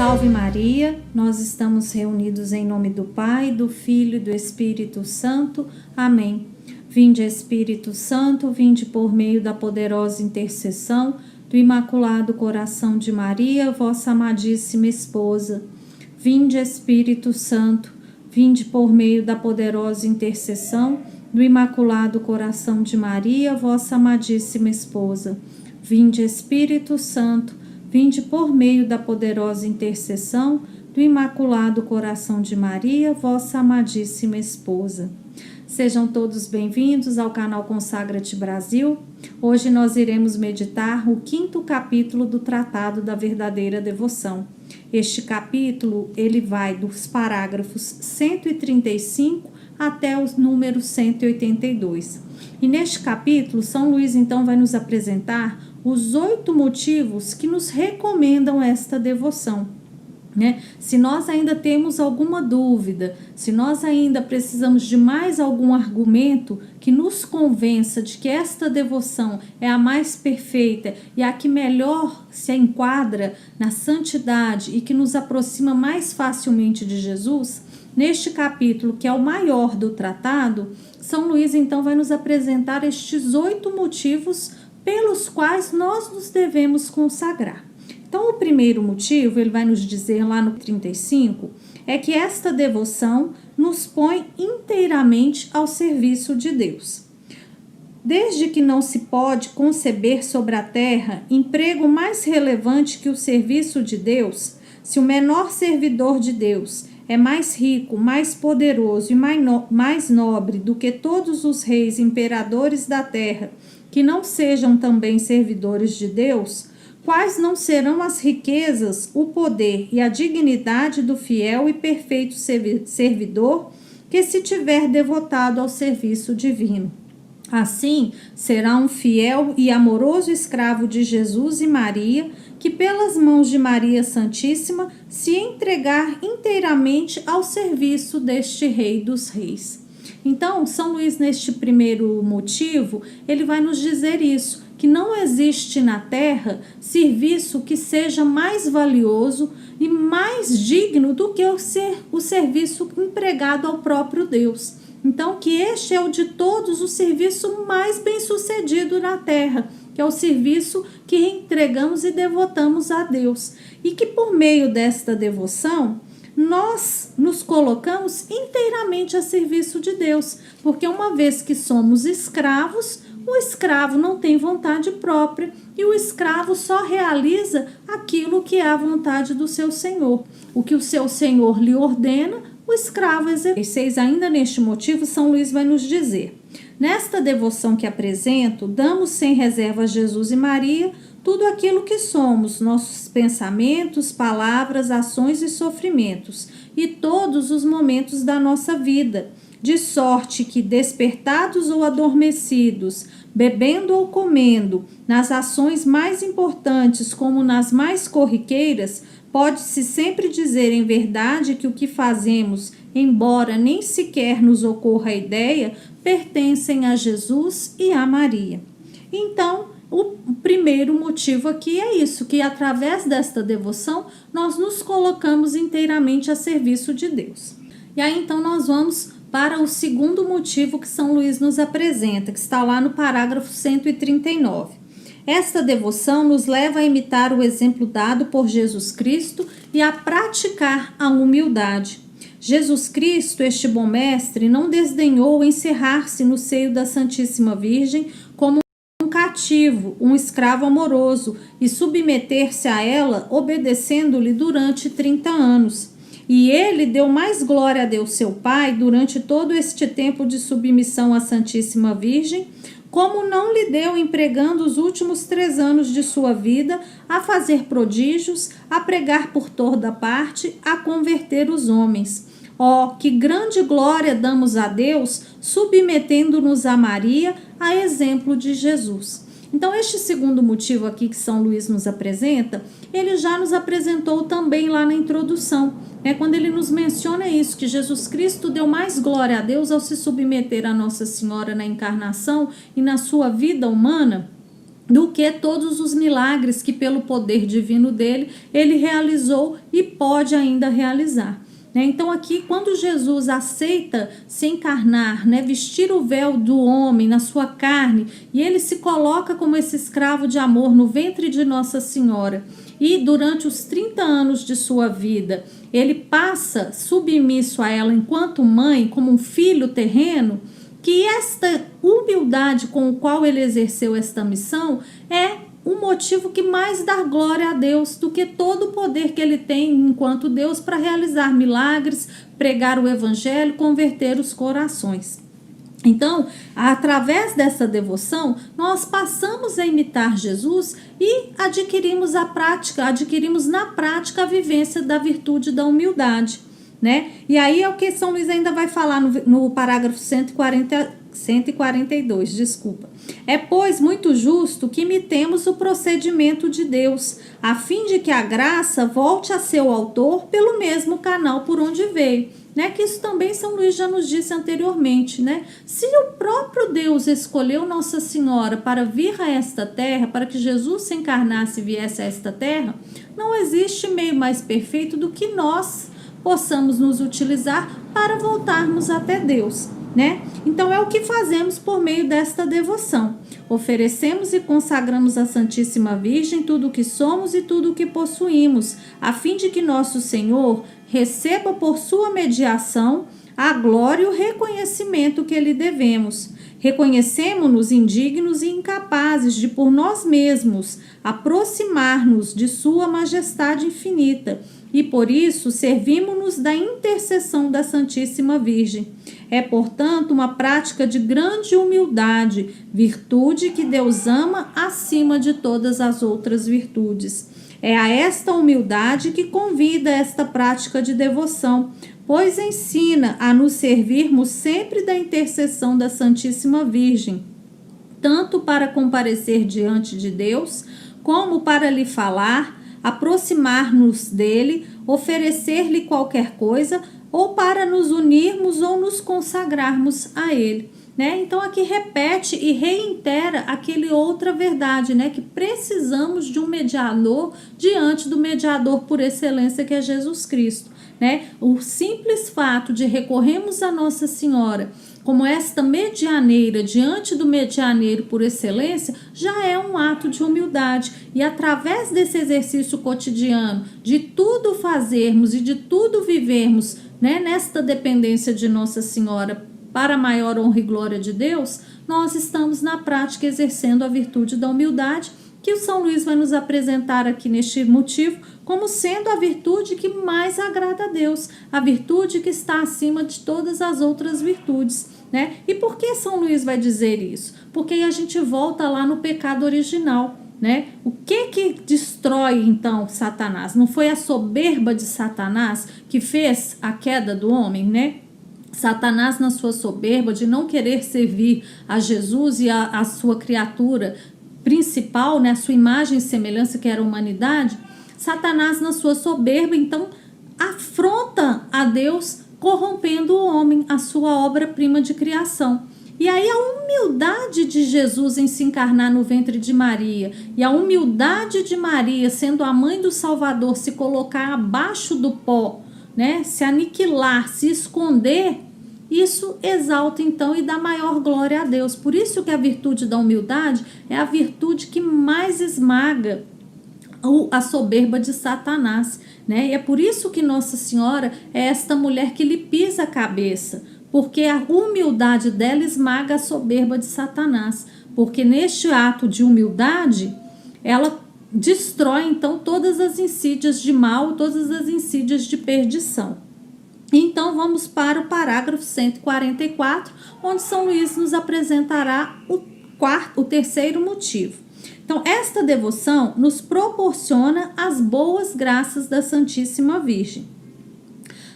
Salve Maria, nós estamos reunidos em nome do Pai, do Filho e do Espírito Santo. Amém. Vinde Espírito Santo, vinde por meio da poderosa intercessão do Imaculado Coração de Maria, vossa amadíssima esposa. Vinde Espírito Santo, vinde por meio da poderosa intercessão do Imaculado Coração de Maria, vossa amadíssima esposa. Vinde Espírito Santo, vinde por meio da poderosa intercessão do Imaculado Coração de Maria, vossa amadíssima esposa. Sejam todos bem-vindos ao canal Consagra-te Brasil. Hoje nós iremos meditar o 5º capítulo do Tratado da Verdadeira Devoção. Este capítulo, ele vai dos parágrafos 135 até o número 182. E neste capítulo, São Luís então vai nos apresentar os 8 motivos que nos recomendam esta devoção, né? Se nós ainda temos alguma dúvida, se nós ainda precisamos de mais algum argumento que nos convença de que esta devoção é a mais perfeita e a que melhor se enquadra na santidade e que nos aproxima mais facilmente de Jesus, neste capítulo, que é o maior do tratado, São Luís então vai nos apresentar estes 8 motivos pelos quais nós nos devemos consagrar. Então, o primeiro motivo, ele vai nos dizer lá no 35, é que esta devoção nos põe inteiramente ao serviço de Deus. Desde que não se pode conceber sobre a terra emprego mais relevante que o serviço de Deus, se o menor servidor de Deus é mais rico, mais poderoso e mais nobre do que todos os reis e imperadores da terra, que não sejam também servidores de Deus, quais não serão as riquezas, o poder e a dignidade do fiel e perfeito servidor que se tiver devotado ao serviço divino? Assim, será um fiel e amoroso escravo de Jesus e Maria, que pelas mãos de Maria Santíssima se entregar inteiramente ao serviço deste Rei dos Reis. Então, São Luís, neste primeiro motivo, ele vai nos dizer isso, que não existe na terra serviço que seja mais valioso e mais digno do que o serviço empregado ao próprio Deus. Então, que este é o de todos o serviço mais bem-sucedido na terra, que é o serviço que entregamos e devotamos a Deus. E que por meio desta devoção, nós nos colocamos inteiramente a serviço de Deus, porque uma vez que somos escravos, o escravo não tem vontade própria e o escravo só realiza aquilo que é a vontade do seu senhor. O que o seu senhor lhe ordena, o escravo exerce. Ainda neste motivo, São Luís vai nos dizer: nesta devoção que apresento, damos sem reserva a Jesus e Maria tudo aquilo que somos, nossos pensamentos, palavras, ações e sofrimentos, e todos os momentos da nossa vida, de sorte que, despertados ou adormecidos, bebendo ou comendo, nas ações mais importantes como nas mais corriqueiras, pode-se sempre dizer em verdade que o que fazemos, embora nem sequer nos ocorra a ideia, pertencem a Jesus e a Maria. Então, o primeiro motivo aqui é isso, que através desta devoção nós nos colocamos inteiramente a serviço de Deus. E aí então nós vamos para o segundo motivo que São Luís nos apresenta, que está lá no parágrafo 139. Esta devoção nos leva a imitar o exemplo dado por Jesus Cristo e a praticar a humildade. Jesus Cristo, este bom mestre, não desdenhou encerrar-se no seio da Santíssima Virgem como um cativo, um escravo amoroso, e submeter-se a ela, obedecendo-lhe durante 30 anos. E ele deu mais glória a Deus seu Pai durante todo este tempo de submissão à Santíssima Virgem, como não lhe deu empregando os últimos 3 anos de sua vida a fazer prodígios, a pregar por toda parte, a converter os homens. Ó, que grande glória damos a Deus, submetendo-nos a Maria, a exemplo de Jesus. Então, este segundo motivo aqui que São Luís nos apresenta, ele já nos apresentou também lá na introdução, né? Quando ele nos menciona isso, que Jesus Cristo deu mais glória a Deus ao se submeter a Nossa Senhora na encarnação e na sua vida humana, do que todos os milagres que pelo poder divino dele, ele realizou e pode ainda realizar. Então aqui, quando Jesus aceita se encarnar, vestir o véu do homem na sua carne, e ele se coloca como esse escravo de amor no ventre de Nossa Senhora, e durante os 30 anos de sua vida, ele passa submisso a ela enquanto mãe, como um filho terreno, que esta humildade com o qual ele exerceu esta missão é o motivo que mais dá glória a Deus do que todo o poder que ele tem enquanto Deus para realizar milagres, pregar o evangelho, converter os corações. Então, através dessa devoção, nós passamos a imitar Jesus e adquirimos na prática a vivência da virtude da humildade. E aí é o que São Luís ainda vai falar no parágrafo 142, desculpa. É, pois, muito justo que imitemos o procedimento de Deus, a fim de que a graça volte a seu autor pelo mesmo canal por onde veio. Que isso também São Luís já nos disse anteriormente. Se o próprio Deus escolheu Nossa Senhora para vir a esta terra, para que Jesus se encarnasse e viesse a esta terra, não existe meio mais perfeito do que nós possamos nos utilizar para voltarmos até Deus. Então é o que fazemos por meio desta devoção. Oferecemos e consagramos à Santíssima Virgem tudo o que somos e tudo o que possuímos, a fim de que nosso Senhor receba por sua mediação a glória e o reconhecimento que lhe devemos. Reconhecemo-nos indignos e incapazes de por nós mesmos aproximar-nos de sua majestade infinita, e por isso servimos-nos da intercessão da Santíssima Virgem. É, portanto, uma prática de grande humildade, virtude que Deus ama acima de todas as outras virtudes. É a esta humildade que convida esta prática de devoção, pois ensina a nos servirmos sempre da intercessão da Santíssima Virgem, tanto para comparecer diante de Deus, como para lhe falar, aproximar-nos dele, oferecer-lhe qualquer coisa, ou para nos unirmos ou nos consagrarmos a ele. Então aqui repete e reitera aquele outra verdade, que precisamos de um mediador diante do mediador por excelência, que é Jesus Cristo. O simples fato de recorrermos a Nossa Senhora como esta medianeira diante do medianeiro por excelência já é um ato de humildade, e através desse exercício cotidiano de tudo fazermos e de tudo vivermos nesta dependência de Nossa Senhora para a maior honra e glória de Deus, nós estamos na prática exercendo a virtude da humildade, que o São Luís vai nos apresentar aqui neste motivo como sendo a virtude que mais agrada a Deus, a virtude que está acima de todas as outras virtudes. E por que São Luís vai dizer isso? Porque aí a gente volta lá no pecado original. O que destrói então Satanás? Não foi a soberba de Satanás que fez a queda do homem, Satanás, na sua soberba de não querer servir a Jesus e a sua criatura principal, a sua imagem e semelhança, que era a humanidade, Satanás, na sua soberba, então, afronta a Deus, corrompendo o homem, a sua obra-prima de criação. E aí a humildade de Jesus em se encarnar no ventre de Maria, e a humildade de Maria, sendo a mãe do Salvador, se colocar abaixo do pó, se aniquilar, se esconder, isso exalta então e dá maior glória a Deus. Por isso que a virtude da humildade é a virtude que mais esmaga a soberba de Satanás, E é por isso que Nossa Senhora é esta mulher que lhe pisa a cabeça, porque a humildade dela esmaga a soberba de Satanás, porque neste ato de humildade ela destrói então todas as insídias de mal, todas as insídias de perdição. Então vamos para o parágrafo 144, onde São Luís nos apresentará o terceiro motivo. Então, esta devoção nos proporciona as boas graças da Santíssima Virgem.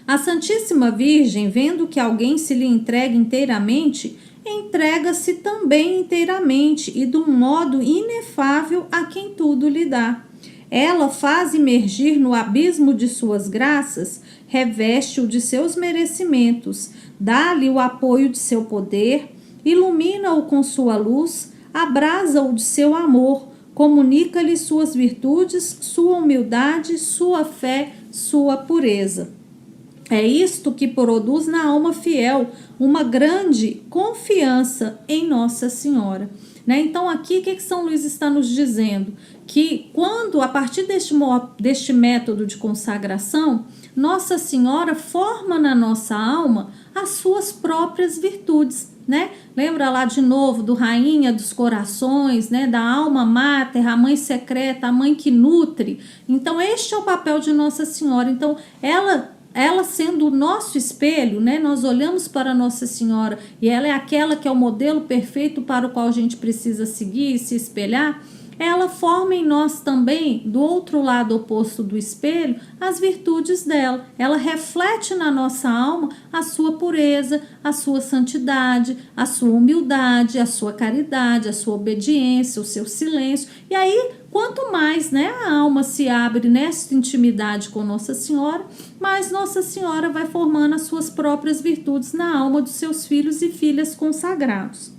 A Santíssima Virgem, vendo que alguém se lhe entrega inteiramente, entrega-se também inteiramente e de um modo inefável a quem tudo lhe dá. Ela faz imergir no abismo de suas graças, reveste-o de seus merecimentos, dá-lhe o apoio de seu poder, ilumina-o com sua luz, abrasa-o de seu amor, comunica-lhe suas virtudes, sua humildade, sua fé, sua pureza. É isto que produz na alma fiel uma grande confiança em Nossa Senhora. Né? Então aqui o que São Luís está nos dizendo? Que quando, a partir deste método de consagração, Nossa Senhora forma na nossa alma as suas próprias virtudes. Né? Lembra lá de novo do Rainha dos Corações, né? Da alma máter, a mãe secreta, a mãe que nutre. Então este é o papel de Nossa Senhora. Então ela sendo o nosso espelho, né? Nós olhamos para Nossa Senhora e ela é aquela que é o modelo perfeito para o qual a gente precisa seguir e se espelhar. Ela forma em nós também, do outro lado oposto do espelho, as virtudes dela. Ela reflete na nossa alma a sua pureza, a sua santidade, a sua humildade, a sua caridade, a sua obediência, o seu silêncio. E aí, quanto mais, né, a alma se abre nessa intimidade com Nossa Senhora, mais Nossa Senhora vai formando as suas próprias virtudes na alma dos seus filhos e filhas consagrados.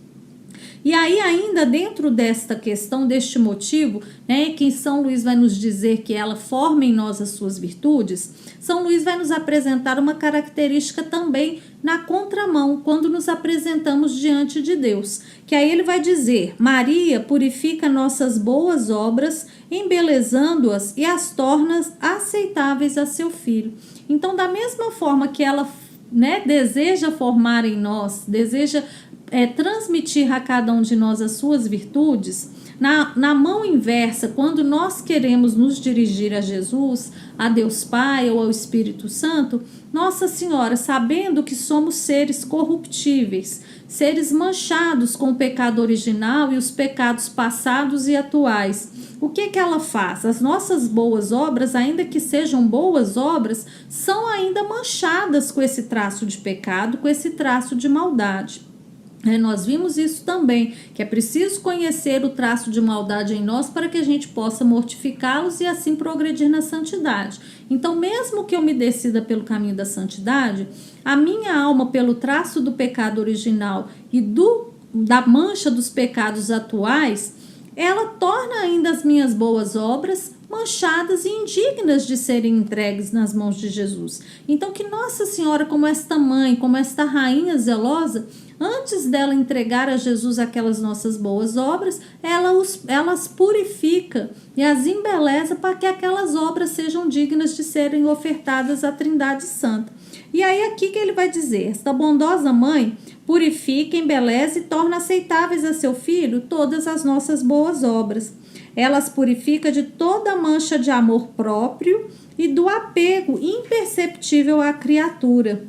E aí, ainda dentro desta questão, deste motivo, né, que São Luís vai nos dizer que ela forma em nós as suas virtudes, São Luís vai nos apresentar uma característica também na contramão, quando nos apresentamos diante de Deus. Que aí ele vai dizer: Maria purifica nossas boas obras, embelezando-as e as torna aceitáveis a seu Filho. Então, da mesma forma que ela, né, deseja formar em nós, deseja transmitir a cada um de nós as suas virtudes, na mão inversa, quando nós queremos nos dirigir a Jesus, a Deus Pai ou ao Espírito Santo, Nossa Senhora, sabendo que somos seres corruptíveis, seres manchados com o pecado original e os pecados passados e atuais, o que ela faz? As nossas boas obras, ainda que sejam boas obras, são ainda manchadas com esse traço de pecado, com esse traço de maldade. Nós vimos isso também, que é preciso conhecer o traço de maldade em nós para que a gente possa mortificá-los e assim progredir na santidade. Então, mesmo que eu me decida pelo caminho da santidade, a minha alma, pelo traço do pecado original e da mancha dos pecados atuais, ela torna ainda as minhas boas obras manchadas e indignas de serem entregues nas mãos de Jesus. Então, que Nossa Senhora, como esta mãe, como esta rainha zelosa, antes dela entregar a Jesus aquelas nossas boas obras, ela as purifica e as embeleza para que aquelas obras sejam dignas de serem ofertadas à Trindade Santa. E aí aqui que ele vai dizer: esta bondosa mãe purifica, embeleza e torna aceitáveis a seu Filho todas as nossas boas obras. Elas purifica de toda mancha de amor próprio e do apego imperceptível à criatura.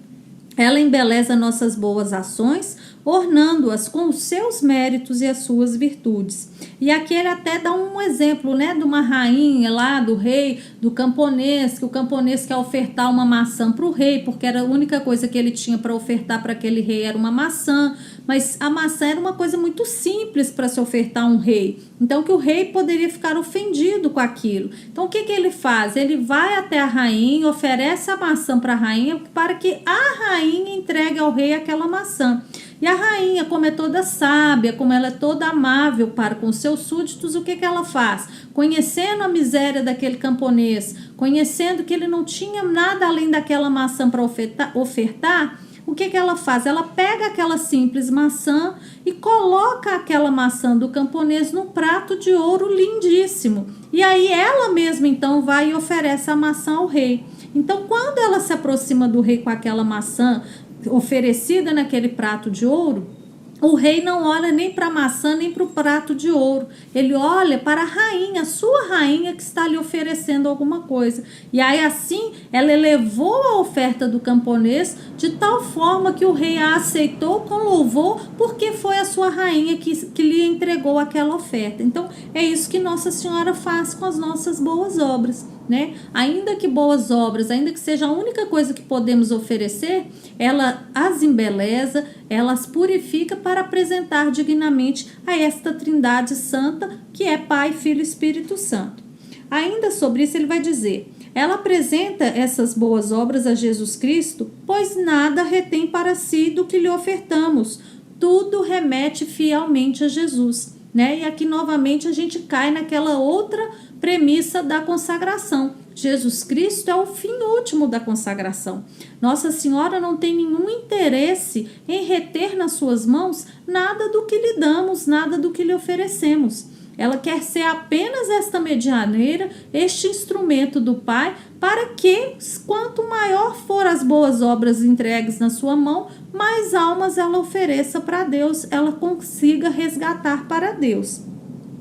Ela embeleza nossas boas ações, ornando-as com os seus méritos e as suas virtudes. E aqui ele até dá um exemplo, né, de uma rainha lá, do rei, do camponês, que o camponês quer ofertar uma maçã para o rei, porque era a única coisa que ele tinha para ofertar para aquele rei era uma maçã, mas a maçã era uma coisa muito simples para se ofertar a um rei. Então, que o rei poderia ficar ofendido com aquilo. Então, o que ele faz? Ele vai até a rainha, oferece a maçã para a rainha, para que a rainha entregue ao rei aquela maçã. E a rainha, como é toda sábia, como ela é toda amável para com seus súditos, o que ela faz? Conhecendo a miséria daquele camponês, conhecendo que ele não tinha nada além daquela maçã para ofertar, o que ela faz? Ela pega aquela simples maçã e coloca aquela maçã do camponês num prato de ouro lindíssimo. E aí ela mesma então vai e oferece a maçã ao rei. Então, quando ela se aproxima do rei com aquela maçã oferecida naquele prato de ouro, o rei não olha nem para a maçã nem para o prato de ouro. Ele olha para a rainha, a sua rainha, que está lhe oferecendo alguma coisa. E aí assim ela elevou a oferta do camponês de tal forma que o rei a aceitou com louvor, porque foi a sua rainha que lhe entregou aquela oferta. Então é isso que Nossa Senhora faz com as nossas boas obras, né? Ainda que boas obras, ainda que seja a única coisa que podemos oferecer, ela as embeleza, ela as purifica para apresentar dignamente a esta Trindade Santa, que é Pai, Filho e Espírito Santo. Ainda sobre isso ele vai dizer: ela apresenta essas boas obras a Jesus Cristo, pois nada retém para si do que lhe ofertamos, tudo remete fielmente a Jesus. né? E aqui novamente a gente cai naquela outra premissa da consagração. Jesus Cristo é o fim último da consagração. Nossa Senhora não tem nenhum interesse em reter nas suas mãos nada do que lhe damos, nada do que lhe oferecemos. Ela quer ser apenas esta medianeira, este instrumento do Pai, para que, quanto maior for as boas obras entregues na sua mão, mais almas ela ofereça para Deus, ela consiga resgatar para Deus,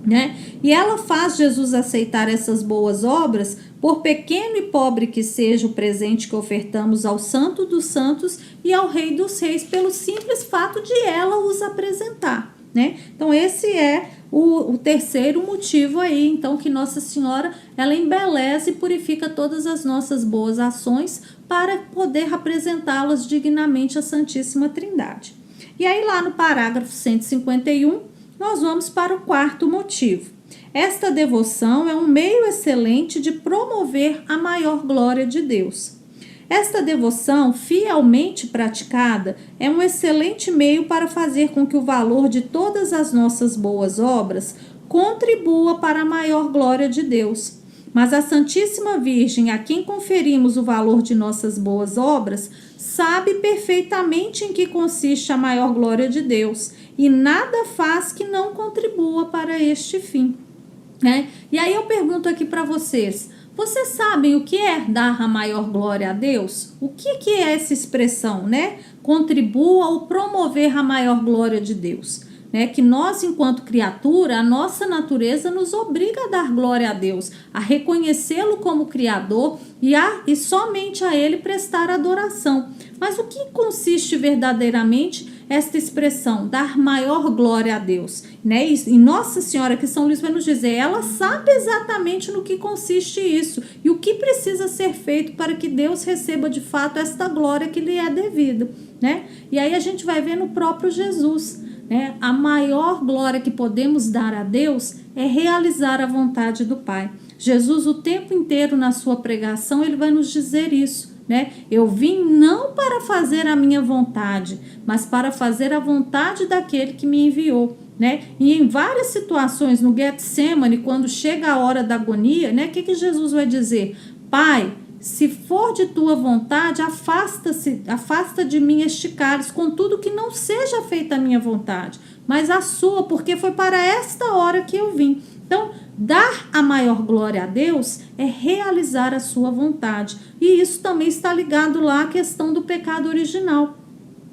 né? E ela faz Jesus aceitar essas boas obras, por pequeno e pobre que seja o presente que ofertamos ao Santo dos Santos e ao Rei dos Reis, pelo simples fato de ela os apresentar, né? Então esse é o terceiro motivo aí, então, que Nossa Senhora, ela embeleza e purifica todas as nossas boas ações para poder apresentá-las dignamente à Santíssima Trindade. E aí lá no parágrafo 151, nós vamos para o quarto motivo. Esta devoção é um meio excelente de promover a maior glória de Deus. Esta devoção, fielmente praticada, é um excelente meio para fazer com que o valor de todas as nossas boas obras contribua para a maior glória de Deus. Mas a Santíssima Virgem, a quem conferimos o valor de nossas boas obras, sabe perfeitamente em que consiste a maior glória de Deus, e nada faz que não contribua para este fim, né? E aí eu pergunto aqui para vocês sabem o que é dar a maior glória a Deus? O que é essa expressão, né? Contribua ou promover a maior glória de Deus, né? Que nós, enquanto criatura, a nossa natureza nos obriga a dar glória a Deus, a reconhecê-lo como Criador e somente a Ele prestar adoração. Mas o que consiste verdadeiramente esta expressão, dar maior glória a Deus, né? E Nossa Senhora, que São Luís vai nos dizer, ela sabe exatamente no que consiste isso e o que precisa ser feito para que Deus receba de fato esta glória que lhe é devida, né? E aí a gente vai ver no próprio Jesus, né? A maior glória que podemos dar a Deus é realizar a vontade do Pai. Jesus, o tempo inteiro na sua pregação, ele vai nos dizer isso, né? Eu vim não para fazer a minha vontade, mas para fazer a vontade daquele que me enviou, né? E em várias situações, no Getsemane, quando chega a hora da agonia, né? O que Jesus vai dizer? Pai, se for de tua vontade, afasta de mim este cálice, contudo que não seja feita a minha vontade, mas a sua, porque foi para esta hora que eu vim. Então, dar a maior glória a Deus é realizar a sua vontade. E isso também está ligado lá à questão do pecado original,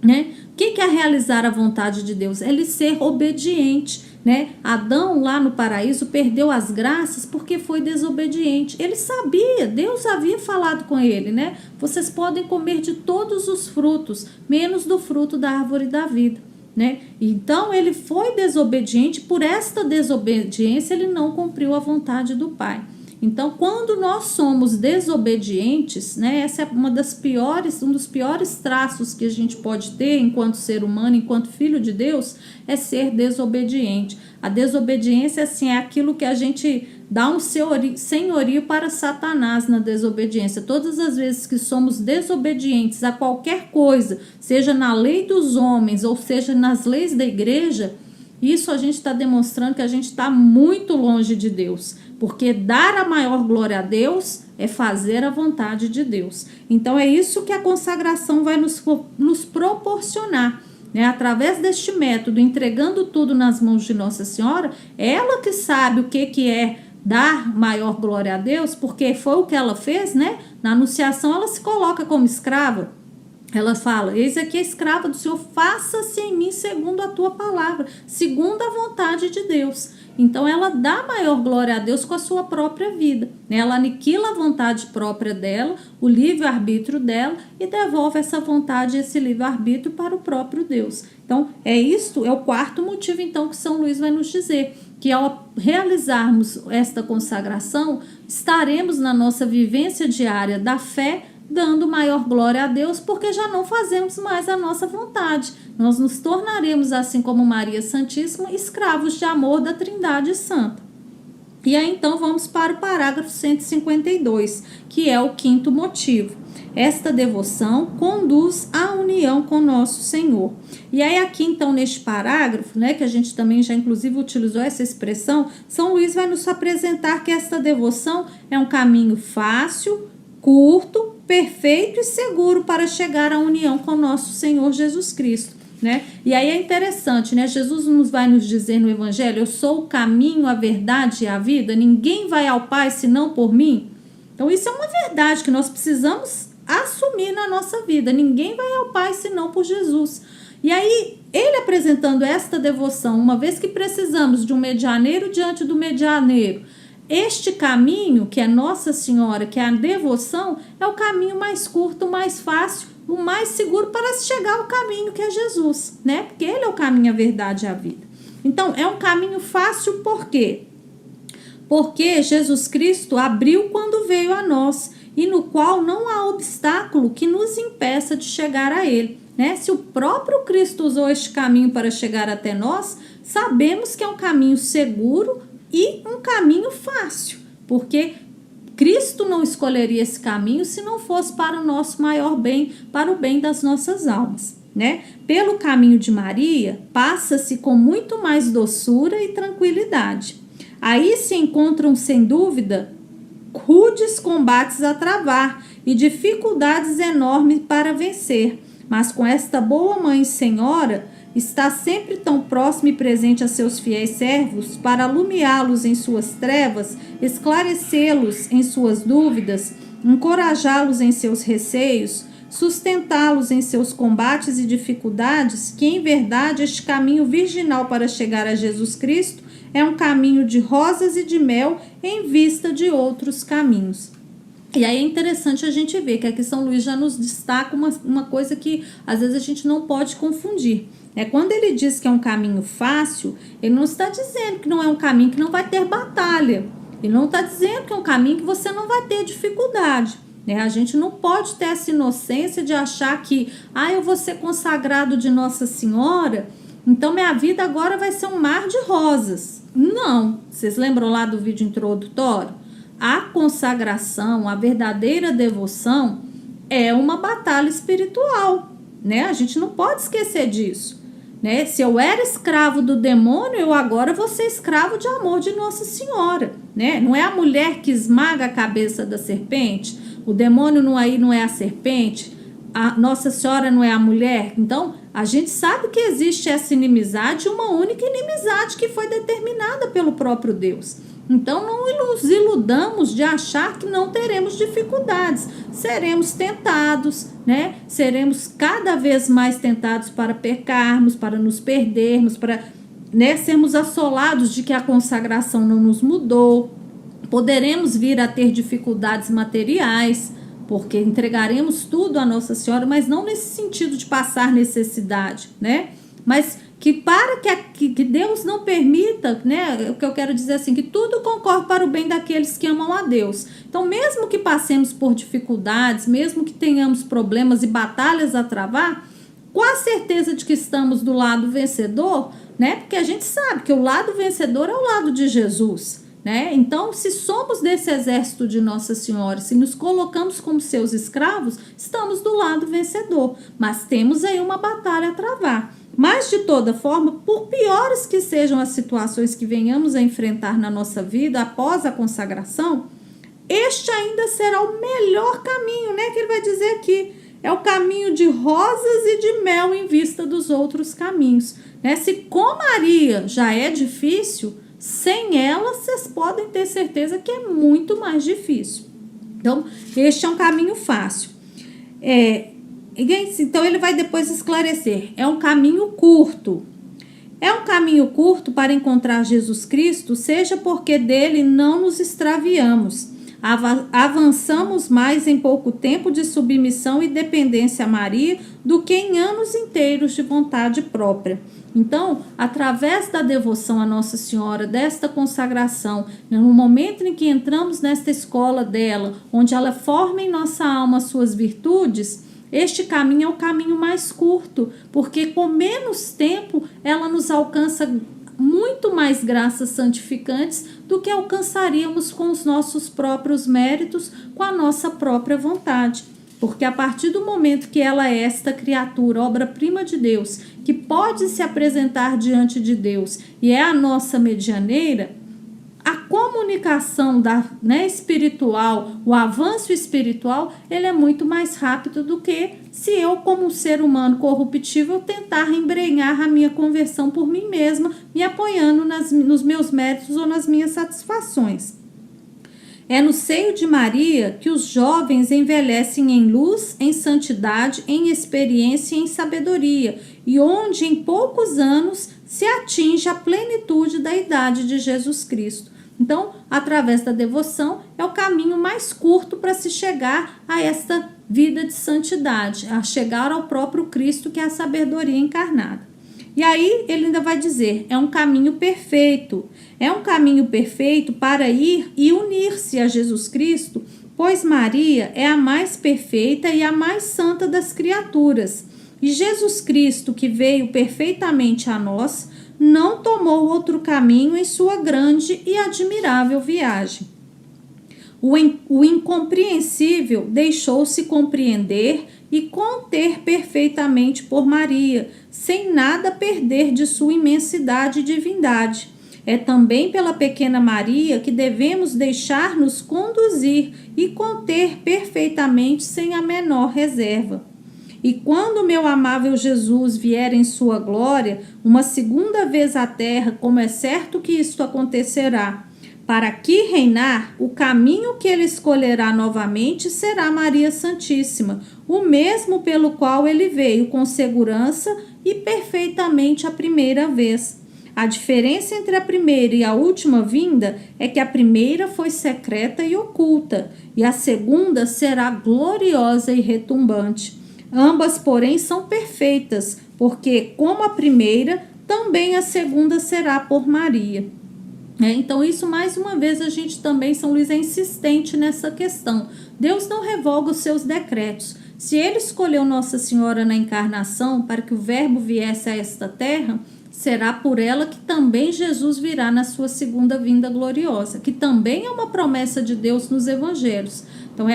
né? O que é realizar a vontade de Deus? É ele ser obediente, né? Adão lá no paraíso perdeu as graças porque foi desobediente. Ele sabia, Deus havia falado com ele, né? Vocês podem comer de todos os frutos, menos do fruto da árvore da vida, né? Então ele foi desobediente, por esta desobediência ele não cumpriu a vontade do Pai. Então, quando nós somos desobedientes, né, essa é um dos piores traços que a gente pode ter enquanto ser humano, enquanto filho de Deus, é ser desobediente. A desobediência, assim, é aquilo que a gente dá um senhorio para Satanás na desobediência. Todas as vezes que somos desobedientes a qualquer coisa, seja na lei dos homens ou seja nas leis da igreja, isso a gente está demonstrando que a gente está muito longe de Deus, porque dar a maior glória a Deus é fazer a vontade de Deus. Então é isso que a consagração vai nos proporcionar, né? Através deste método, entregando tudo nas mãos de Nossa Senhora, ela que sabe o que é dar maior glória a Deus, porque foi o que ela fez, né? Na anunciação ela se coloca como escrava. Ela fala, eis aqui a escrava do Senhor, faça-se em mim segundo a tua palavra, segundo a vontade de Deus. Então ela dá maior glória a Deus com a sua própria vida, né? Ela aniquila a vontade própria dela, o livre-arbítrio dela, e devolve essa vontade e esse livre-arbítrio para o próprio Deus. Então é o quarto motivo então que São Luís vai nos dizer, que ao realizarmos esta consagração, estaremos na nossa vivência diária da fé, dando maior glória a Deus, porque já não fazemos mais a nossa vontade. Nós nos tornaremos, assim como Maria Santíssima, escravos de amor da Trindade Santa. E aí então vamos para o parágrafo 152, que é o quinto motivo. Esta devoção conduz à união com nosso Senhor. E aí aqui então neste parágrafo, né, que a gente também já inclusive utilizou essa expressão, São Luís vai nos apresentar que esta devoção é um caminho fácil, curto, perfeito e seguro para chegar à união com nosso Senhor Jesus Cristo. Né? E aí é interessante, né? Jesus vai nos dizer no Evangelho: eu sou o caminho, a verdade e a vida, ninguém vai ao Pai senão por mim. Então isso é uma verdade que nós precisamos assumir na nossa vida, ninguém vai ao Pai senão por Jesus. E aí ele apresentando esta devoção, uma vez que precisamos de um medianeiro diante do medianeiro, este caminho, que é Nossa Senhora, que é a devoção, é o caminho mais curto, mais fácil, o mais seguro para chegar ao caminho que é Jesus, né? Porque ele é o caminho, a verdade e a vida. Então, é um caminho fácil por quê? Porque Jesus Cristo abriu quando veio a nós e no qual não há obstáculo que nos impeça de chegar a ele, né? Se o próprio Cristo usou este caminho para chegar até nós, sabemos que é um caminho seguro e um caminho fácil, porque Cristo não escolheria esse caminho se não fosse para o nosso maior bem, para o bem das nossas almas, né? Pelo caminho de Maria, passa-se com muito mais doçura e tranquilidade. Aí se encontram, sem dúvida, rudes combates a travar e dificuldades enormes para vencer, mas com esta boa Mãe Senhora, está sempre tão próximo e presente a seus fiéis servos para alumiá-los em suas trevas, esclarecê-los em suas dúvidas, encorajá-los em seus receios, sustentá-los em seus combates e dificuldades, que em verdade este caminho virginal para chegar a Jesus Cristo é um caminho de rosas e de mel em vista de outros caminhos. E aí é interessante a gente ver que aqui São Luís já nos destaca uma coisa que às vezes a gente não pode confundir. Quando ele diz que é um caminho fácil, ele não está dizendo que não é um caminho que não vai ter batalha. Ele não está dizendo que é um caminho que você não vai ter dificuldade. A gente não pode ter essa inocência de achar que eu vou ser consagrado de Nossa Senhora, então minha vida agora vai ser um mar de rosas. Não. Vocês lembram lá do vídeo introdutório? A consagração, a verdadeira devoção é uma batalha espiritual, né? A gente não pode esquecer disso, né? Se eu era escravo do demônio, eu agora vou ser escravo de amor de Nossa Senhora, né? Não é a mulher que esmaga a cabeça da serpente, o demônio não é a serpente, a Nossa Senhora não é a mulher. Então, a gente sabe que existe essa inimizade, uma única inimizade que foi determinada pelo próprio Deus. Então, não nos iludamos de achar que não teremos dificuldades. Seremos tentados, né? Seremos cada vez mais tentados para pecarmos, para nos perdermos, para, né, sermos assolados de que a consagração não nos mudou. Poderemos vir a ter dificuldades materiais, porque entregaremos tudo a Nossa Senhora, mas não nesse sentido de passar necessidade, né? Mas que para que Deus não permita, né? O que eu quero dizer assim, que tudo concorre para o bem daqueles que amam a Deus. Então, mesmo que passemos por dificuldades, mesmo que tenhamos problemas e batalhas a travar, com a certeza de que estamos do lado vencedor, né? Porque a gente sabe que o lado vencedor é o lado de Jesus, né? Então, se somos desse exército de Nossa Senhora, se nos colocamos como seus escravos, estamos do lado vencedor, mas temos aí uma batalha a travar. Mas, de toda forma, por piores que sejam as situações que venhamos a enfrentar na nossa vida após a consagração, este ainda será o melhor caminho, né? Que ele vai dizer aqui, é o caminho de rosas e de mel em vista dos outros caminhos, né? Se com Maria já é difícil, sem ela, vocês podem ter certeza que é muito mais difícil. Então, este é um caminho fácil. Então, ele vai depois esclarecer. É um caminho curto. É um caminho curto para encontrar Jesus Cristo, seja porque dele não nos extraviamos. Avançamos mais em pouco tempo de submissão e dependência a Maria do que em anos inteiros de vontade própria. Então, através da devoção a Nossa Senhora, desta consagração, no momento em que entramos nesta escola dela, onde ela forma em nossa alma as suas virtudes, este caminho é o caminho mais curto, porque com menos tempo ela nos alcança muito mais graças santificantes do que alcançaríamos com os nossos próprios méritos, com a nossa própria vontade. Porque a partir do momento que ela é esta criatura, obra-prima de Deus, que pode se apresentar diante de Deus e é a nossa medianeira, a comunicação espiritual, o avanço espiritual, ele é muito mais rápido do que se eu, como um ser humano corruptível, tentar embrenhar a minha conversão por mim mesma, me apoiando nos meus méritos ou nas minhas satisfações. É no seio de Maria que os jovens envelhecem em luz, em santidade, em experiência e em sabedoria, e onde em poucos anos se atinge a plenitude da idade de Jesus Cristo. Então, através da devoção, é o caminho mais curto para se chegar a esta vida de santidade, a chegar ao próprio Cristo, que é a sabedoria encarnada. E aí ele ainda vai dizer, é um caminho perfeito. É um caminho perfeito para ir e unir-se a Jesus Cristo, pois Maria é a mais perfeita e a mais santa das criaturas. E Jesus Cristo, que veio perfeitamente a nós, não tomou outro caminho em sua grande e admirável viagem. O incompreensível deixou-se compreender e conter perfeitamente por Maria, sem nada perder de sua imensidade e divindade. É também pela pequena Maria que devemos deixar-nos conduzir e conter perfeitamente sem a menor reserva. E quando meu amável Jesus vier em sua glória, uma segunda vez à terra, como é certo que isto acontecerá, para aqui reinar, o caminho que ele escolherá novamente será Maria Santíssima, o mesmo pelo qual ele veio com segurança e perfeitamente a primeira vez. A diferença entre a primeira e a última vinda é que a primeira foi secreta e oculta, e a segunda será gloriosa e retumbante. Ambas, porém, são perfeitas, porque, como a primeira, também a segunda será por Maria. Então, isso, mais uma vez, a gente também, São Luís é insistente nessa questão. Deus não revoga os seus decretos. Se ele escolheu Nossa Senhora na encarnação para que o Verbo viesse a esta terra, será por ela que também Jesus virá na sua segunda vinda gloriosa, que também é uma promessa de Deus nos evangelhos. Então,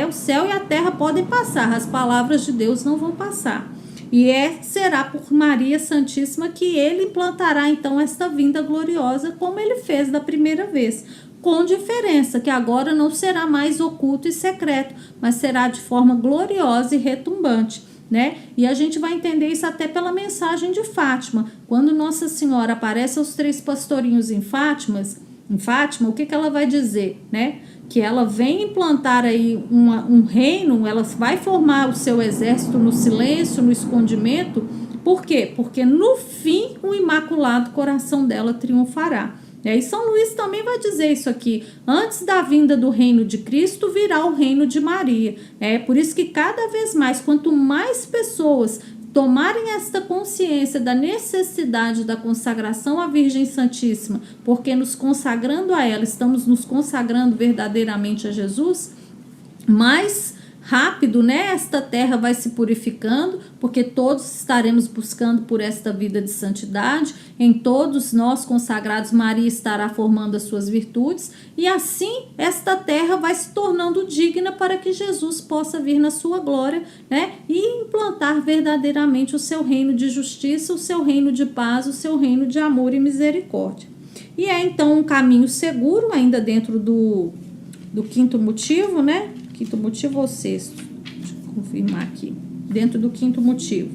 o céu e a terra podem passar, as palavras de Deus não vão passar. E será por Maria Santíssima que ele implantará, então, esta vinda gloriosa, como ele fez da primeira vez. Com diferença, que agora não será mais oculto e secreto, mas será de forma gloriosa e retumbante. E a gente vai entender isso até pela mensagem de Fátima. Quando Nossa Senhora aparece aos 3 pastorinhos em Fátima, o que ela vai dizer? Que ela vem implantar aí um reino, ela vai formar o seu exército no silêncio, no escondimento. Por quê? Porque no fim o Imaculado Coração dela triunfará. E aí São Luís também vai dizer isso aqui. Antes da vinda do reino de Cristo, virá o reino de Maria. É por isso que cada vez mais, quanto mais pessoas tomarem esta consciência da necessidade da consagração à Virgem Santíssima, porque nos consagrando a ela, estamos nos consagrando verdadeiramente a Jesus, mais rápido, esta terra vai se purificando, porque todos estaremos buscando por esta vida de santidade. Em todos nós consagrados, Maria estará formando as suas virtudes, e assim esta terra vai se tornando digna para que Jesus possa vir na sua glória, e implantar verdadeiramente o seu reino de justiça, o seu reino de paz, o seu reino de amor e misericórdia. E é então um caminho seguro, ainda dentro do quinto motivo, quinto motivo ou sexto? Deixa eu confirmar aqui. Dentro do quinto motivo.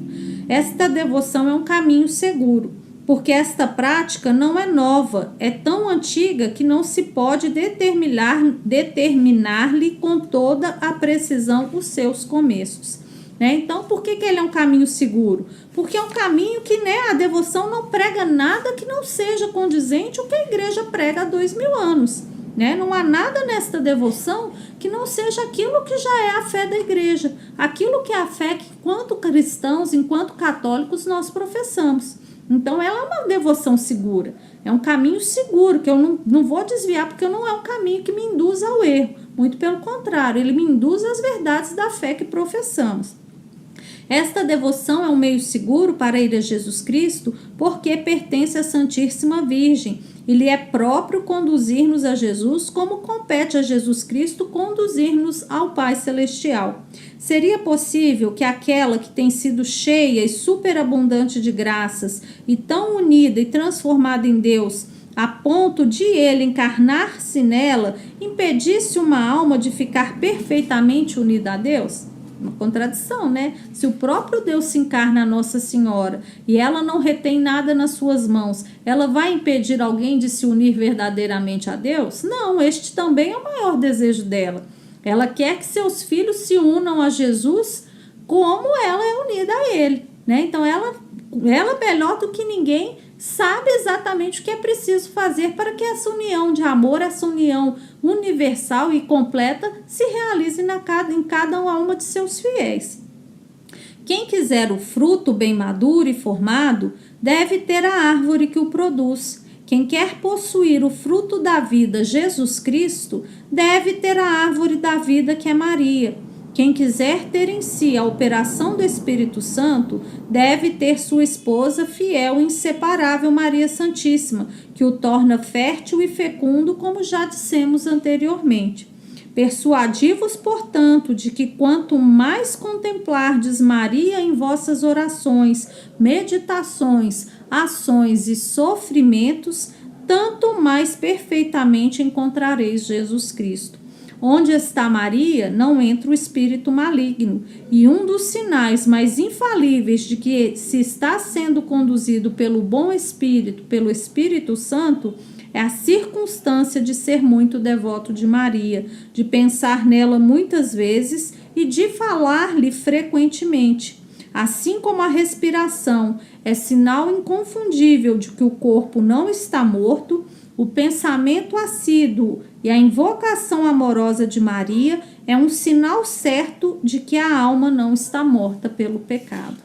Esta devoção é um caminho seguro, porque esta prática não é nova, é tão antiga que não se pode determinar-lhe com toda a precisão os seus começos. Então, por que ele é um caminho seguro? Porque é um caminho que a devoção não prega nada que não seja condizente ao que a igreja prega há 2000 anos. Não há nada nesta devoção que não seja aquilo que já é a fé da igreja, aquilo que é a fé que, enquanto cristãos, enquanto católicos, nós professamos. Então, ela é uma devoção segura, é um caminho seguro, que eu não vou desviar, porque não é um caminho que me induz ao erro, muito pelo contrário, ele me induz às verdades da fé que professamos. Esta devoção é um meio seguro para ir a Jesus Cristo porque pertence à Santíssima Virgem e lhe é próprio conduzir-nos a Jesus, como compete a Jesus Cristo conduzir-nos ao Pai Celestial. Seria possível que aquela que tem sido cheia e superabundante de graças e tão unida e transformada em Deus, a ponto de ele encarnar-se nela, impedisse uma alma de ficar perfeitamente unida a Deus? Uma contradição, né? Se o próprio Deus se encarna a Nossa Senhora e ela não retém nada nas suas mãos, ela vai impedir alguém de se unir verdadeiramente a Deus? Não, este também é o maior desejo dela. Ela quer que seus filhos se unam a Jesus como ela é unida a ele, né? Então ela melhor do que ninguém sabe exatamente o que é preciso fazer para que essa união de amor, essa união universal e completa se realize em cada uma de seus fiéis. Quem quiser o fruto bem maduro e formado, deve ter a árvore que o produz. Quem quer possuir o fruto da vida, Jesus Cristo, deve ter a árvore da vida, que é Maria. Quem quiser ter em si a operação do Espírito Santo, deve ter sua esposa fiel e inseparável, Maria Santíssima, que o torna fértil e fecundo, como já dissemos anteriormente. Persuadi-vos, portanto, de que quanto mais contemplardes Maria em vossas orações, meditações, ações e sofrimentos, tanto mais perfeitamente encontrareis Jesus Cristo. Onde está Maria, não entra o espírito maligno, e um dos sinais mais infalíveis de que se está sendo conduzido pelo bom Espírito, pelo Espírito Santo, é a circunstância de ser muito devoto de Maria, de pensar nela muitas vezes e de falar-lhe frequentemente. Assim como a respiração é sinal inconfundível de que o corpo não está morto, o pensamento assíduo e a invocação amorosa de Maria é um sinal certo de que a alma não está morta pelo pecado.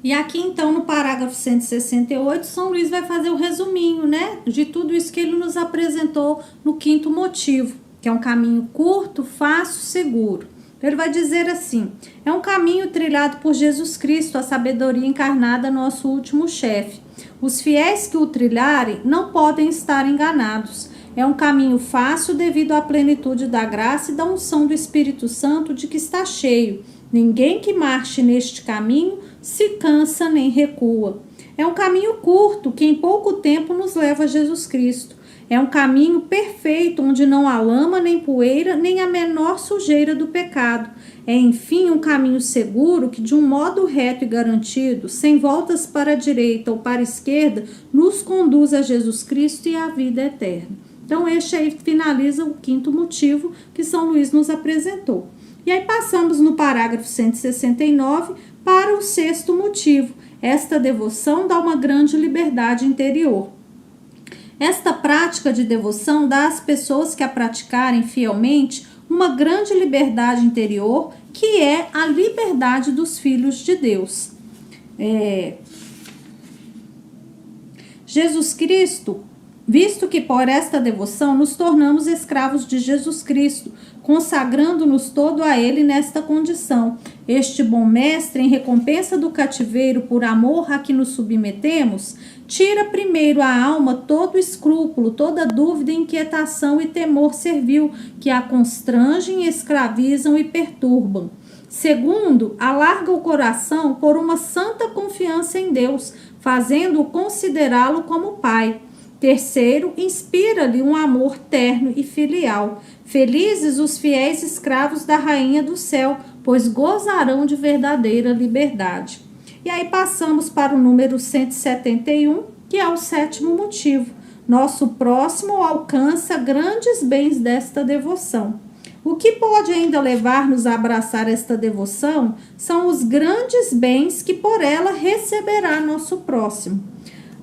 E aqui então no parágrafo 168, São Luís vai fazer o resuminho, né, de tudo isso que ele nos apresentou no quinto motivo, que é um caminho curto, fácil, seguro. Ele vai dizer assim: é um caminho trilhado por Jesus Cristo, a sabedoria encarnada, nosso último chefe. Os fiéis que o trilharem não podem estar enganados. É um caminho fácil devido à plenitude da graça e da unção do Espírito Santo de que está cheio. Ninguém que marche neste caminho se cansa nem recua. É um caminho curto que em pouco tempo nos leva a Jesus Cristo. É um caminho perfeito onde não há lama, nem poeira, nem a menor sujeira do pecado. É, enfim, um caminho seguro que, de um modo reto e garantido, sem voltas para a direita ou para a esquerda, nos conduz a Jesus Cristo e à vida eterna. Então, este aí finaliza o quinto motivo que São Luís nos apresentou. E aí passamos no parágrafo 169 para o sexto motivo. Esta devoção dá uma grande liberdade interior. Esta prática de devoção dá às pessoas que a praticarem fielmente uma grande liberdade interior, que é a liberdade dos filhos de Deus. Jesus Cristo, visto que por esta devoção nos tornamos escravos de Jesus Cristo, consagrando-nos todo a Ele nesta condição. Este bom mestre, em recompensa do cativeiro por amor a que nos submetemos, tira primeiro à alma todo escrúpulo, toda dúvida, inquietação e temor servil, que a constrangem, escravizam e perturbam. Segundo, alarga o coração por uma santa confiança em Deus, fazendo-o considerá-lo como Pai. Terceiro, inspira-lhe um amor terno e filial. Felizes os fiéis escravos da Rainha do Céu, pois gozarão de verdadeira liberdade. E aí passamos para o número 171, que é o sétimo motivo. Nosso próximo alcança grandes bens desta devoção. O que pode ainda levar-nos a abraçar esta devoção são os grandes bens que por ela receberá nosso próximo.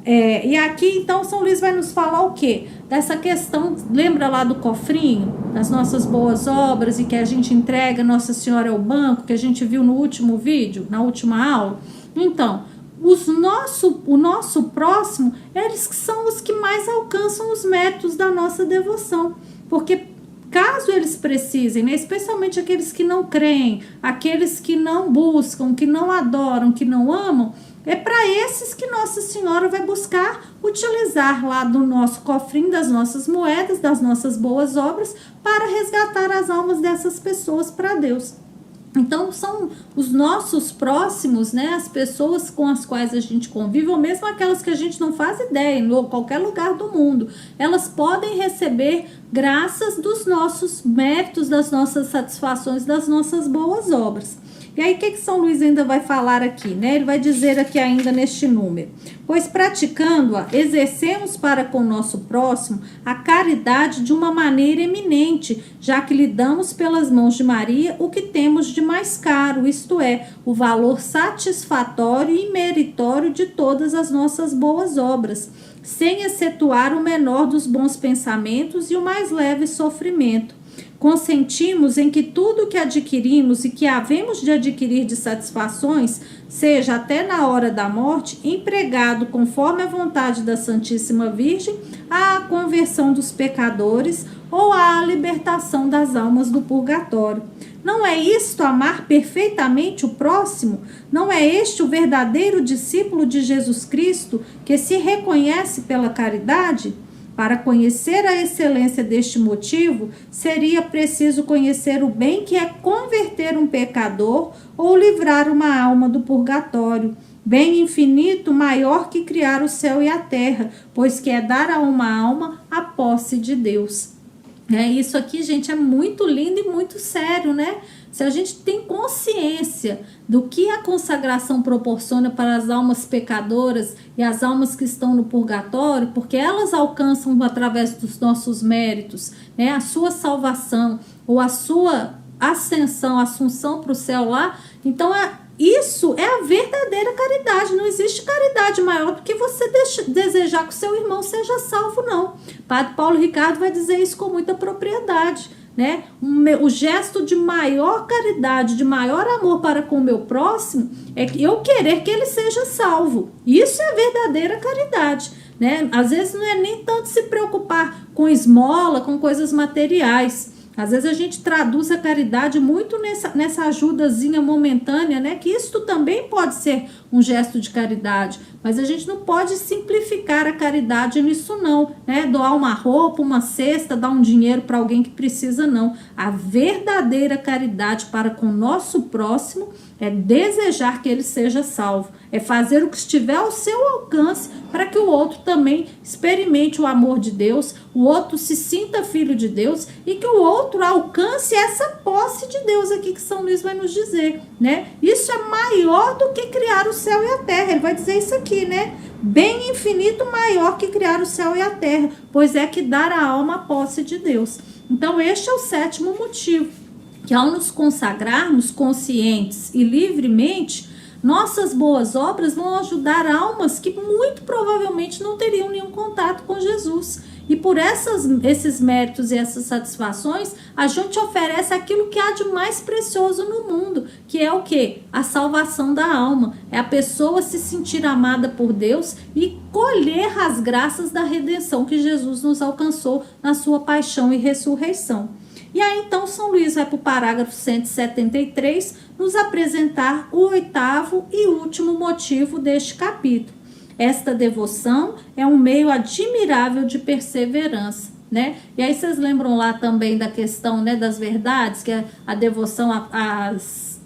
E aqui então São Luís vai nos falar o quê? Dessa questão, lembra lá do cofrinho, das nossas boas obras e que a gente entrega Nossa Senhora ao banco, que a gente viu no último vídeo, na última aula? Então, o nosso próximo, eles que são os que mais alcançam os méritos da nossa devoção, porque caso eles precisem, né, especialmente aqueles que não creem, aqueles que não buscam, que não adoram, que não amam, é para esses que Nossa Senhora vai buscar utilizar lá do nosso cofrinho, das nossas moedas, das nossas boas obras, para resgatar as almas dessas pessoas para Deus. Então, são os nossos próximos, né, as pessoas com as quais a gente convive, ou mesmo aquelas que a gente não faz ideia, em qualquer lugar do mundo, elas podem receber graças dos nossos méritos, das nossas satisfações, das nossas boas obras. E aí, o que São Luís ainda vai falar aqui, né? Ele vai dizer aqui ainda neste número: pois praticando-a, exercemos para com o nosso próximo a caridade de uma maneira eminente, já que lhe damos pelas mãos de Maria o que temos de mais caro, isto é, o valor satisfatório e meritório de todas as nossas boas obras, sem excetuar o menor dos bons pensamentos e o mais leve sofrimento. Consentimos em que tudo que adquirimos e que havemos de adquirir de satisfações, seja até na hora da morte, empregado conforme a vontade da Santíssima Virgem, à conversão dos pecadores ou à libertação das almas do purgatório. Não é isto amar perfeitamente o próximo? Não é este o verdadeiro discípulo de Jesus Cristo que se reconhece pela caridade? Para conhecer a excelência deste motivo, seria preciso conhecer o bem que é converter um pecador ou livrar uma alma do purgatório. Bem infinito, maior que criar o céu e a terra, pois que é dar a uma alma a posse de Deus. Isso aqui, gente, é muito lindo e muito sério, né? Se a gente tem consciência do que a consagração proporciona para as almas pecadoras e as almas que estão no purgatório, porque elas alcançam através dos nossos méritos, né, a sua salvação ou a sua assunção para o céu lá, então isso é a verdadeira caridade. Não existe caridade maior do que você desejar que o seu irmão seja salvo, não. Padre Paulo Ricardo vai dizer isso com muita propriedade, né? O gesto de maior caridade, de maior amor para com o meu próximo, é que eu querer que ele seja salvo. Isso é a verdadeira caridade, né? Às vezes não é nem tanto se preocupar com esmola, com coisas materiais. Às vezes a gente traduz a caridade muito nessa ajudazinha momentânea, né? Que isso também pode ser um gesto de caridade, mas a gente não pode simplificar a caridade nisso não, né? Doar uma roupa, uma cesta, dar um dinheiro para alguém que precisa, não. A verdadeira caridade para com o nosso próximo é desejar que ele seja salvo, é fazer o que estiver ao seu alcance para que o outro também experimente o amor de Deus, o outro se sinta filho de Deus e que o outro alcance essa posse de Deus aqui que São Luís vai nos dizer, né? Isso é maior do que criar o céu e a terra. Ele vai dizer isso aqui, né? Bem infinito maior que criar o céu e a terra, pois é que dar à alma a posse de Deus. Então este é o sétimo motivo, que ao nos consagrarmos conscientes e livremente, nossas boas obras vão ajudar almas que muito provavelmente não teriam nenhum contato com Jesus. E por esses méritos e essas satisfações, a gente oferece aquilo que há de mais precioso no mundo, que é o quê? A salvação da alma. É a pessoa se sentir amada por Deus e colher as graças da redenção que Jesus nos alcançou na sua paixão e ressurreição. E aí, então, São Luís vai para o parágrafo 173 nos apresentar o oitavo e último motivo deste capítulo. Esta devoção é um meio admirável de perseverança, né? E aí vocês lembram lá também da questão, né, das verdades, que a devoção, as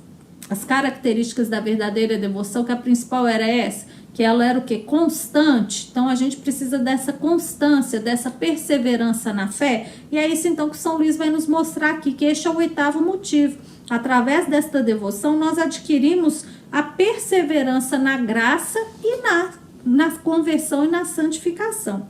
características da verdadeira devoção, que a principal era essa, que ela era o quê? Constante. Então, a gente precisa dessa constância, dessa perseverança na fé. E é isso, então, que São Luís vai nos mostrar aqui, que este é o oitavo motivo. Através desta devoção, nós adquirimos a perseverança na graça e na conversão e na santificação.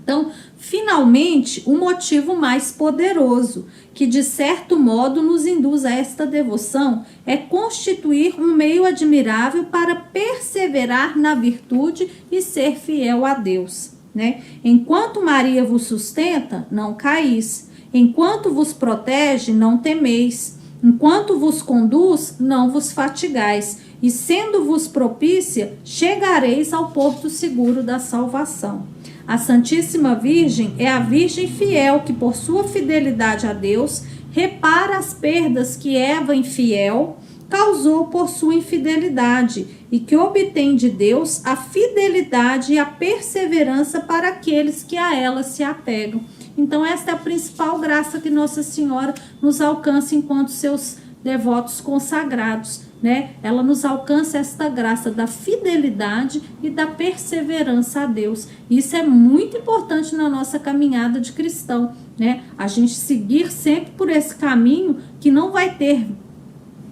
Então, finalmente, o motivo mais poderoso, que de certo modo nos induz a esta devoção, é constituir um meio admirável para perseverar na virtude e ser fiel a Deus, né? Enquanto Maria vos sustenta, não caís. Enquanto vos protege, não temeis. Enquanto vos conduz, não vos fatigais. E sendo-vos propícia, chegareis ao porto seguro da salvação. A Santíssima Virgem é a Virgem fiel que, por sua fidelidade a Deus, repara as perdas que Eva infiel causou por sua infidelidade e que obtém de Deus a fidelidade e a perseverança para aqueles que a ela se apegam. Então esta é a principal graça que Nossa Senhora nos alcança enquanto seus devotos consagrados, né? Ela nos alcança esta graça da fidelidade e da perseverança a Deus. Isso é muito importante na nossa caminhada de cristão, né? A gente seguir sempre por esse caminho que não vai ter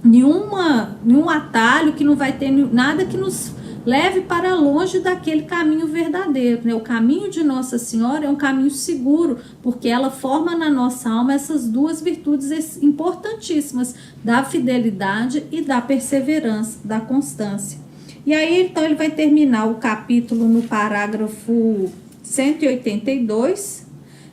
nenhum atalho, que não vai ter nada que nos leve para longe daquele caminho verdadeiro, né? O caminho de Nossa Senhora é um caminho seguro, porque ela forma na nossa alma essas duas virtudes importantíssimas, da fidelidade e da perseverança, da constância. E aí, então, ele vai terminar o capítulo no parágrafo 182,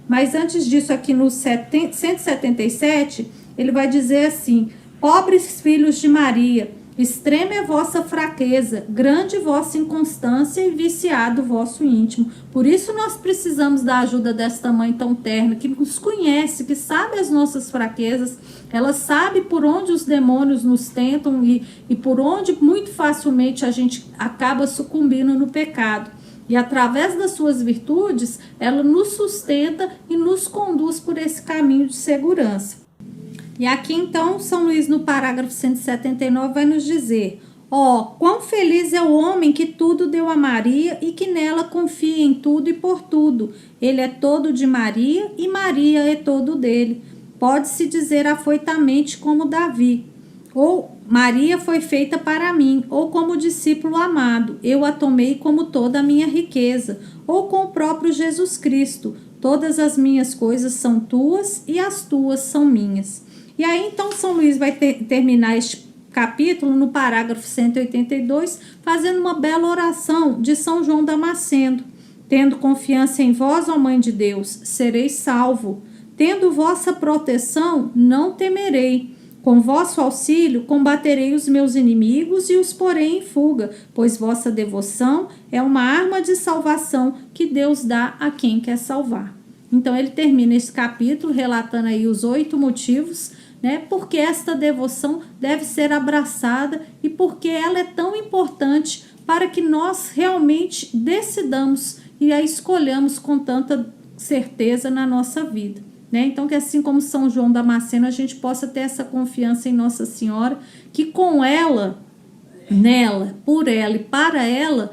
mas antes disso, aqui no 177, ele vai dizer assim: pobres filhos de Maria, extrema é vossa fraqueza, grande vossa inconstância e viciado vosso íntimo. Por isso nós precisamos da ajuda desta mãe tão terna, que nos conhece, que sabe as nossas fraquezas, ela sabe por onde os demônios nos tentam e por onde muito facilmente a gente acaba sucumbindo no pecado. E através das suas virtudes, ela nos sustenta e nos conduz por esse caminho de segurança. E aqui então, São Luís, no parágrafo 179, vai nos dizer: quão feliz é o homem que tudo deu a Maria e que nela confia em tudo e por tudo. Ele é todo de Maria e Maria é todo dele. Pode-se dizer afoitamente como Davi: ou Maria foi feita para mim, ou como discípulo amado, eu a tomei como toda a minha riqueza, ou com o próprio Jesus Cristo, todas as minhas coisas são tuas e as tuas são minhas. E aí, então, São Luís vai terminar este capítulo no parágrafo 182, fazendo uma bela oração de São João Damasceno. Tendo confiança em vós, ó Mãe de Deus, sereis salvo. Tendo vossa proteção, não temerei. Com vosso auxílio, combaterei os meus inimigos e os porei em fuga, pois vossa devoção é uma arma de salvação que Deus dá a quem quer salvar. Então, ele termina esse capítulo relatando aí os 8 motivos, né, porque esta devoção deve ser abraçada e porque ela é tão importante para que nós realmente decidamos e a escolhamos com tanta certeza na nossa vida, né? Então, que assim como São João Damasceno, a gente possa ter essa confiança em Nossa Senhora, que com ela, nela, por ela e para ela,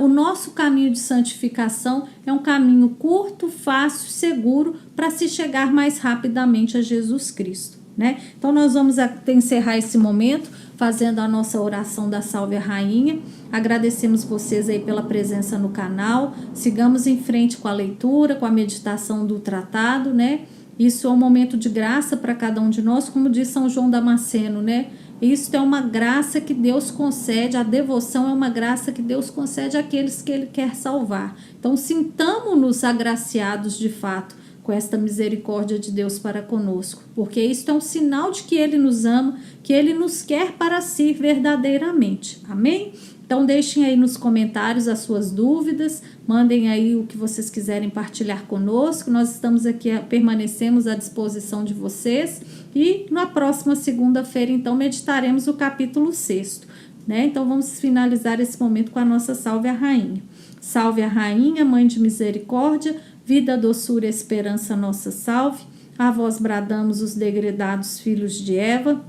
o nosso caminho de santificação é um caminho curto, fácil, seguro para se chegar mais rapidamente a Jesus Cristo, né? Então nós vamos encerrar esse momento fazendo a nossa oração da Salve a Rainha. Agradecemos vocês aí pela presença no canal. Sigamos em frente com a leitura, com a meditação do tratado, né? Isso é um momento de graça para cada um de nós, como diz São João Damasceno, né? Isso é uma graça que Deus concede, a devoção é uma graça que Deus concede àqueles que Ele quer salvar. Então, sintamo-nos agraciados de fato com esta misericórdia de Deus para conosco, porque isto é um sinal de que Ele nos ama, que Ele nos quer para si verdadeiramente. Amém? Então, deixem aí nos comentários as suas dúvidas, mandem aí o que vocês quiserem partilhar conosco. Nós estamos aqui, permanecemos à disposição de vocês. E na próxima segunda-feira, então, meditaremos o capítulo 6º, né? Então, vamos finalizar esse momento com a nossa Salve a Rainha. Salve a Rainha, Mãe de Misericórdia, vida, doçura e esperança, nossa salve. A vós bradamos os degredados filhos de Eva,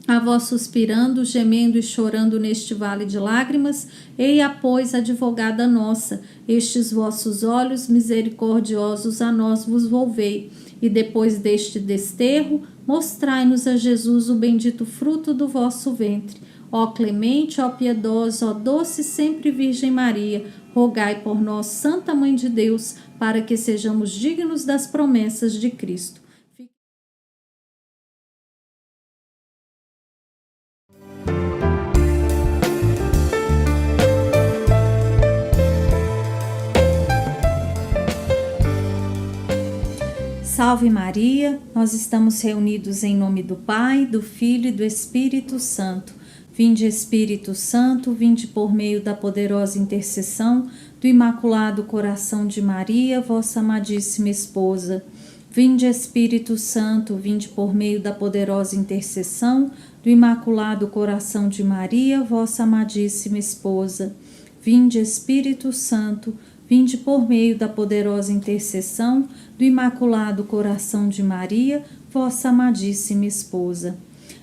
a vós suspirando, gemendo e chorando neste vale de lágrimas, eia, pois, advogada nossa, estes vossos olhos misericordiosos a nós vos volvei, e depois deste desterro, mostrai-nos a Jesus, o bendito fruto do vosso ventre. Ó clemente, ó piedosa, ó doce sempre Virgem Maria, rogai por nós, Santa Mãe de Deus, para que sejamos dignos das promessas de Cristo. Salve Maria, nós estamos reunidos em nome do Pai, do Filho e do Espírito Santo. Vinde Espírito Santo, vinde por meio da poderosa intercessão do Imaculado Coração de Maria, vossa amadíssima esposa. Vinde Espírito Santo, vinde por meio da poderosa intercessão do Imaculado Coração de Maria, vossa amadíssima esposa. Vinde Espírito Santo, vinde por meio da poderosa intercessão do Imaculado Coração de Maria, vossa amadíssima esposa.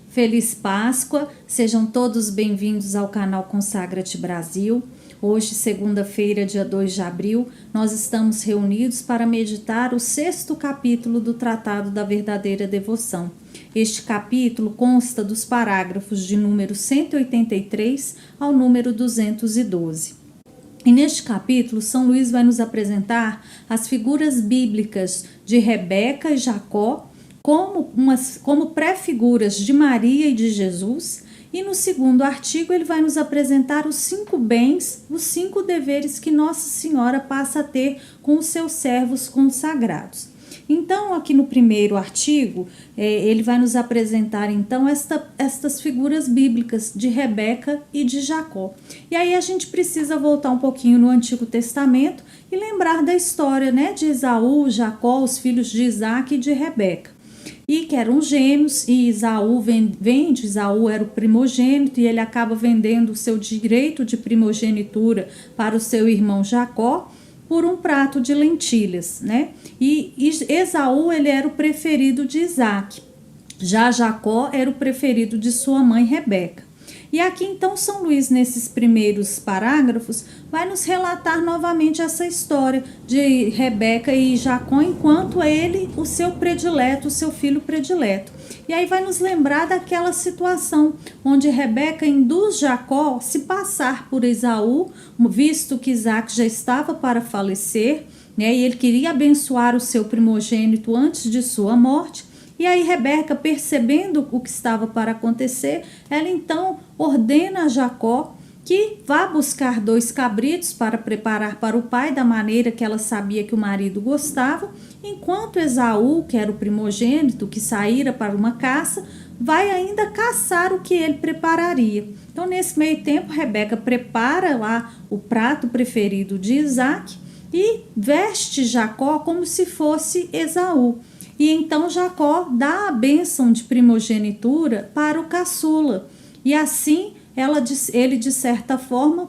Feliz Páscoa, sejam todos bem-vindos ao canal Consagra-te Brasil. Hoje, segunda-feira, dia 2 de abril, nós estamos reunidos para meditar o 6º capítulo do Tratado da Verdadeira Devoção. Este capítulo consta dos parágrafos de número 183 ao número 212. E neste capítulo, São Luís vai nos apresentar as figuras bíblicas de Rebeca e Jacó como pré-figuras de Maria e de Jesus. E no segundo artigo ele vai nos apresentar os 5 bens, os 5 deveres que Nossa Senhora passa a ter com os seus servos consagrados. Então, aqui no primeiro artigo, ele vai nos apresentar, então, estas figuras bíblicas de Rebeca e de Jacó. E aí a gente precisa voltar um pouquinho no Antigo Testamento e lembrar da história, né, de Esaú, Jacó, os filhos de Isaac e de Rebeca. E que eram gêmeos, e Esaú Esaú era o primogênito, e ele acaba vendendo o seu direito de primogenitura para o seu irmão Jacó, por um prato de lentilhas, né? E Esaú, ele era o preferido de Isaac. Já Jacó era o preferido de sua mãe Rebeca. E aqui então São Luís, nesses primeiros parágrafos, vai nos relatar novamente essa história de Rebeca e Jacó, enquanto ele, o seu predileto, o seu filho predileto. E aí vai nos lembrar daquela situação onde Rebeca induz Jacó se passar por Esaú, visto que Isaac já estava para falecer, né, e ele queria abençoar o seu primogênito antes de sua morte. E aí Rebeca, percebendo o que estava para acontecer, ela então ordena a Jacó que vá buscar 2 cabritos para preparar para o pai da maneira que ela sabia que o marido gostava, enquanto Esaú, que era o primogênito, que saíra para uma caça, vai ainda caçar o que ele prepararia. Então, nesse meio tempo, Rebeca prepara lá o prato preferido de Isaac e veste Jacó como se fosse Esaú. E então Jacó dá a bênção de primogenitura para o caçula. E assim ele, de certa forma,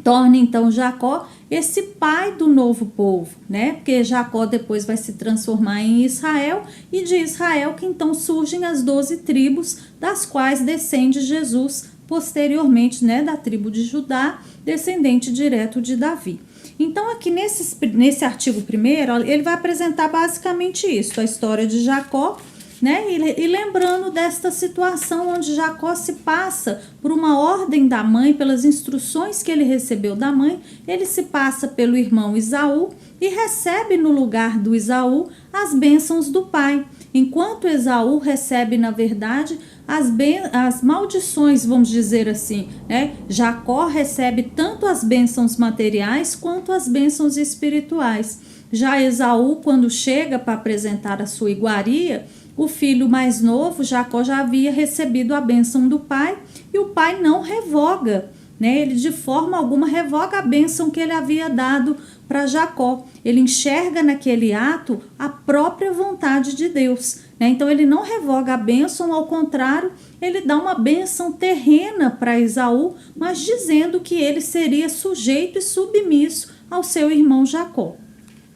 torna então Jacó esse pai do novo povo, né? Porque Jacó depois vai se transformar em Israel, e de Israel que então surgem as 12 tribos, das quais descende Jesus posteriormente, né? Da tribo de Judá, descendente direto de Davi. Então, aqui nesse artigo primeiro, ele vai apresentar basicamente isso, a história de Jacó, né? E lembrando desta situação onde Jacó se passa por uma ordem da mãe, pelas instruções que ele recebeu da mãe, ele se passa pelo irmão Esaú e recebe no lugar do Esaú as bênçãos do pai, enquanto Esaú recebe, na verdade, as maldições, vamos dizer assim, né? Jacó recebe tanto as bênçãos materiais quanto as bênçãos espirituais. Já Esaú, quando chega para apresentar a sua iguaria, o filho mais novo, Jacó, já havia recebido a bênção do pai, e o pai não revoga, né? Ele de forma alguma revoga a bênção que ele havia dado para Jacó. Ele enxerga naquele ato a própria vontade de Deus, né? Então ele não revoga a bênção, ao contrário, ele dá uma bênção terrena para Esaú, mas dizendo que ele seria sujeito e submisso ao seu irmão Jacó.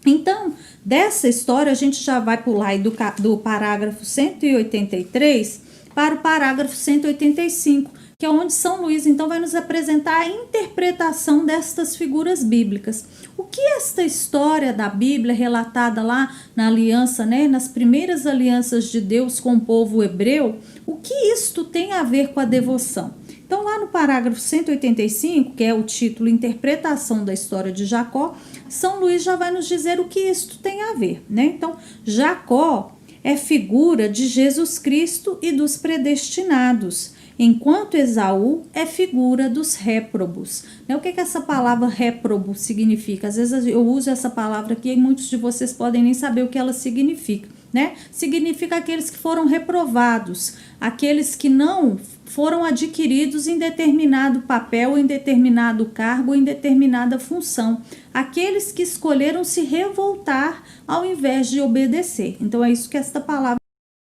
Então, dessa história, a gente já vai pular aí do parágrafo 183 para o parágrafo 185, que é onde São Luís então vai nos apresentar a interpretação destas figuras bíblicas. O que esta história da Bíblia, relatada lá na aliança, né, nas primeiras alianças de Deus com o povo hebreu, o que isto tem a ver com a devoção? Então, lá no parágrafo 185, que é o título Interpretação da História de Jacó, São Luís já vai nos dizer o que isto tem a ver, né? Então, Jacó é figura de Jesus Cristo e dos predestinados, enquanto Esaú é figura dos réprobos. O que essa palavra réprobo significa? Às vezes eu uso essa palavra aqui e muitos de vocês podem nem saber o que ela significa. né? Significa aqueles que foram reprovados, aqueles que não foram adquiridos em determinado papel, em determinado cargo, em determinada função. Aqueles que escolheram se revoltar ao invés de obedecer. Então é isso que esta palavra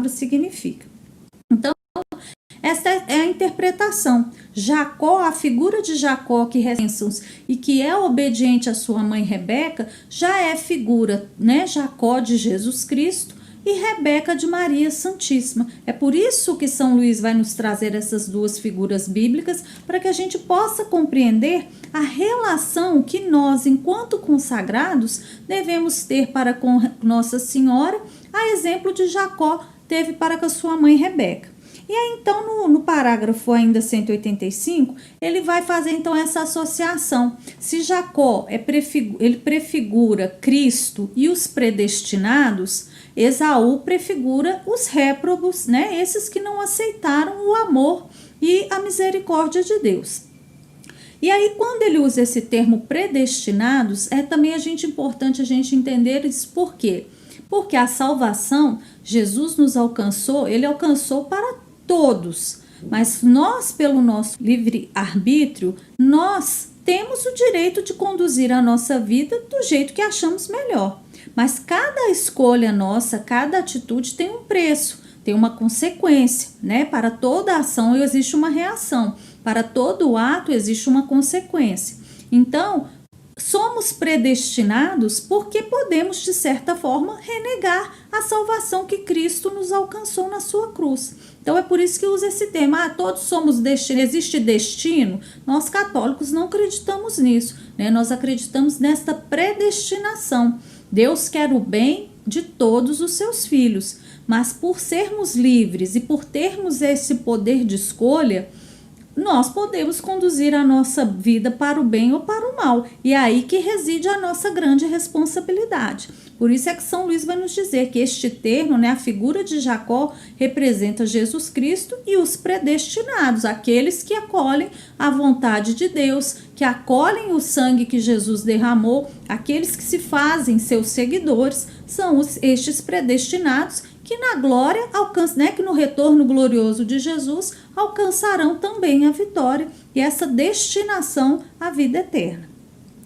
significa. Então, esta é a interpretação. Jacó, a figura de Jacó que recebe e que é obediente à sua mãe Rebeca, já é figura, né? Jacó de Jesus Cristo e Rebeca de Maria Santíssima. É por isso que São Luís vai nos trazer essas duas figuras bíblicas, para que a gente possa compreender a relação que nós, enquanto consagrados, devemos ter para com Nossa Senhora, a exemplo de Jacó teve para com a sua mãe Rebeca. E aí, então, no parágrafo ainda 185, ele vai fazer, então, essa associação. Se Jacó ele prefigura Cristo e os predestinados, Esaú prefigura os réprobos, né? Esses que não aceitaram o amor e a misericórdia de Deus. E aí, quando ele usa esse termo predestinados, é também importante a gente entender isso. Por quê? Porque a salvação, Jesus nos alcançou, ele alcançou para todos, mas nós, pelo nosso livre-arbítrio, nós temos o direito de conduzir a nossa vida do jeito que achamos melhor. Mas cada escolha nossa, cada atitude tem um preço, tem uma consequência, né? Para toda ação existe uma reação, para todo ato existe uma consequência. Então, somos predestinados porque podemos, de certa forma, renegar a salvação que Cristo nos alcançou na sua cruz. Então é por isso que usa esse termo, todos somos destino, existe destino? Nós católicos não acreditamos nisso, né? Nós acreditamos nesta predestinação. Deus quer o bem de todos os seus filhos, mas por sermos livres e por termos esse poder de escolha, nós podemos conduzir a nossa vida para o bem ou para o mal. E é aí que reside a nossa grande responsabilidade. Por isso é que São Luís vai nos dizer que este termo, né, a figura de Jacó, representa Jesus Cristo e os predestinados, aqueles que acolhem a vontade de Deus, que acolhem o sangue que Jesus derramou, aqueles que se fazem seus seguidores, são estes predestinados que na glória alcançam, né, que no retorno glorioso de Jesus alcançarão também a vitória e essa destinação à vida eterna.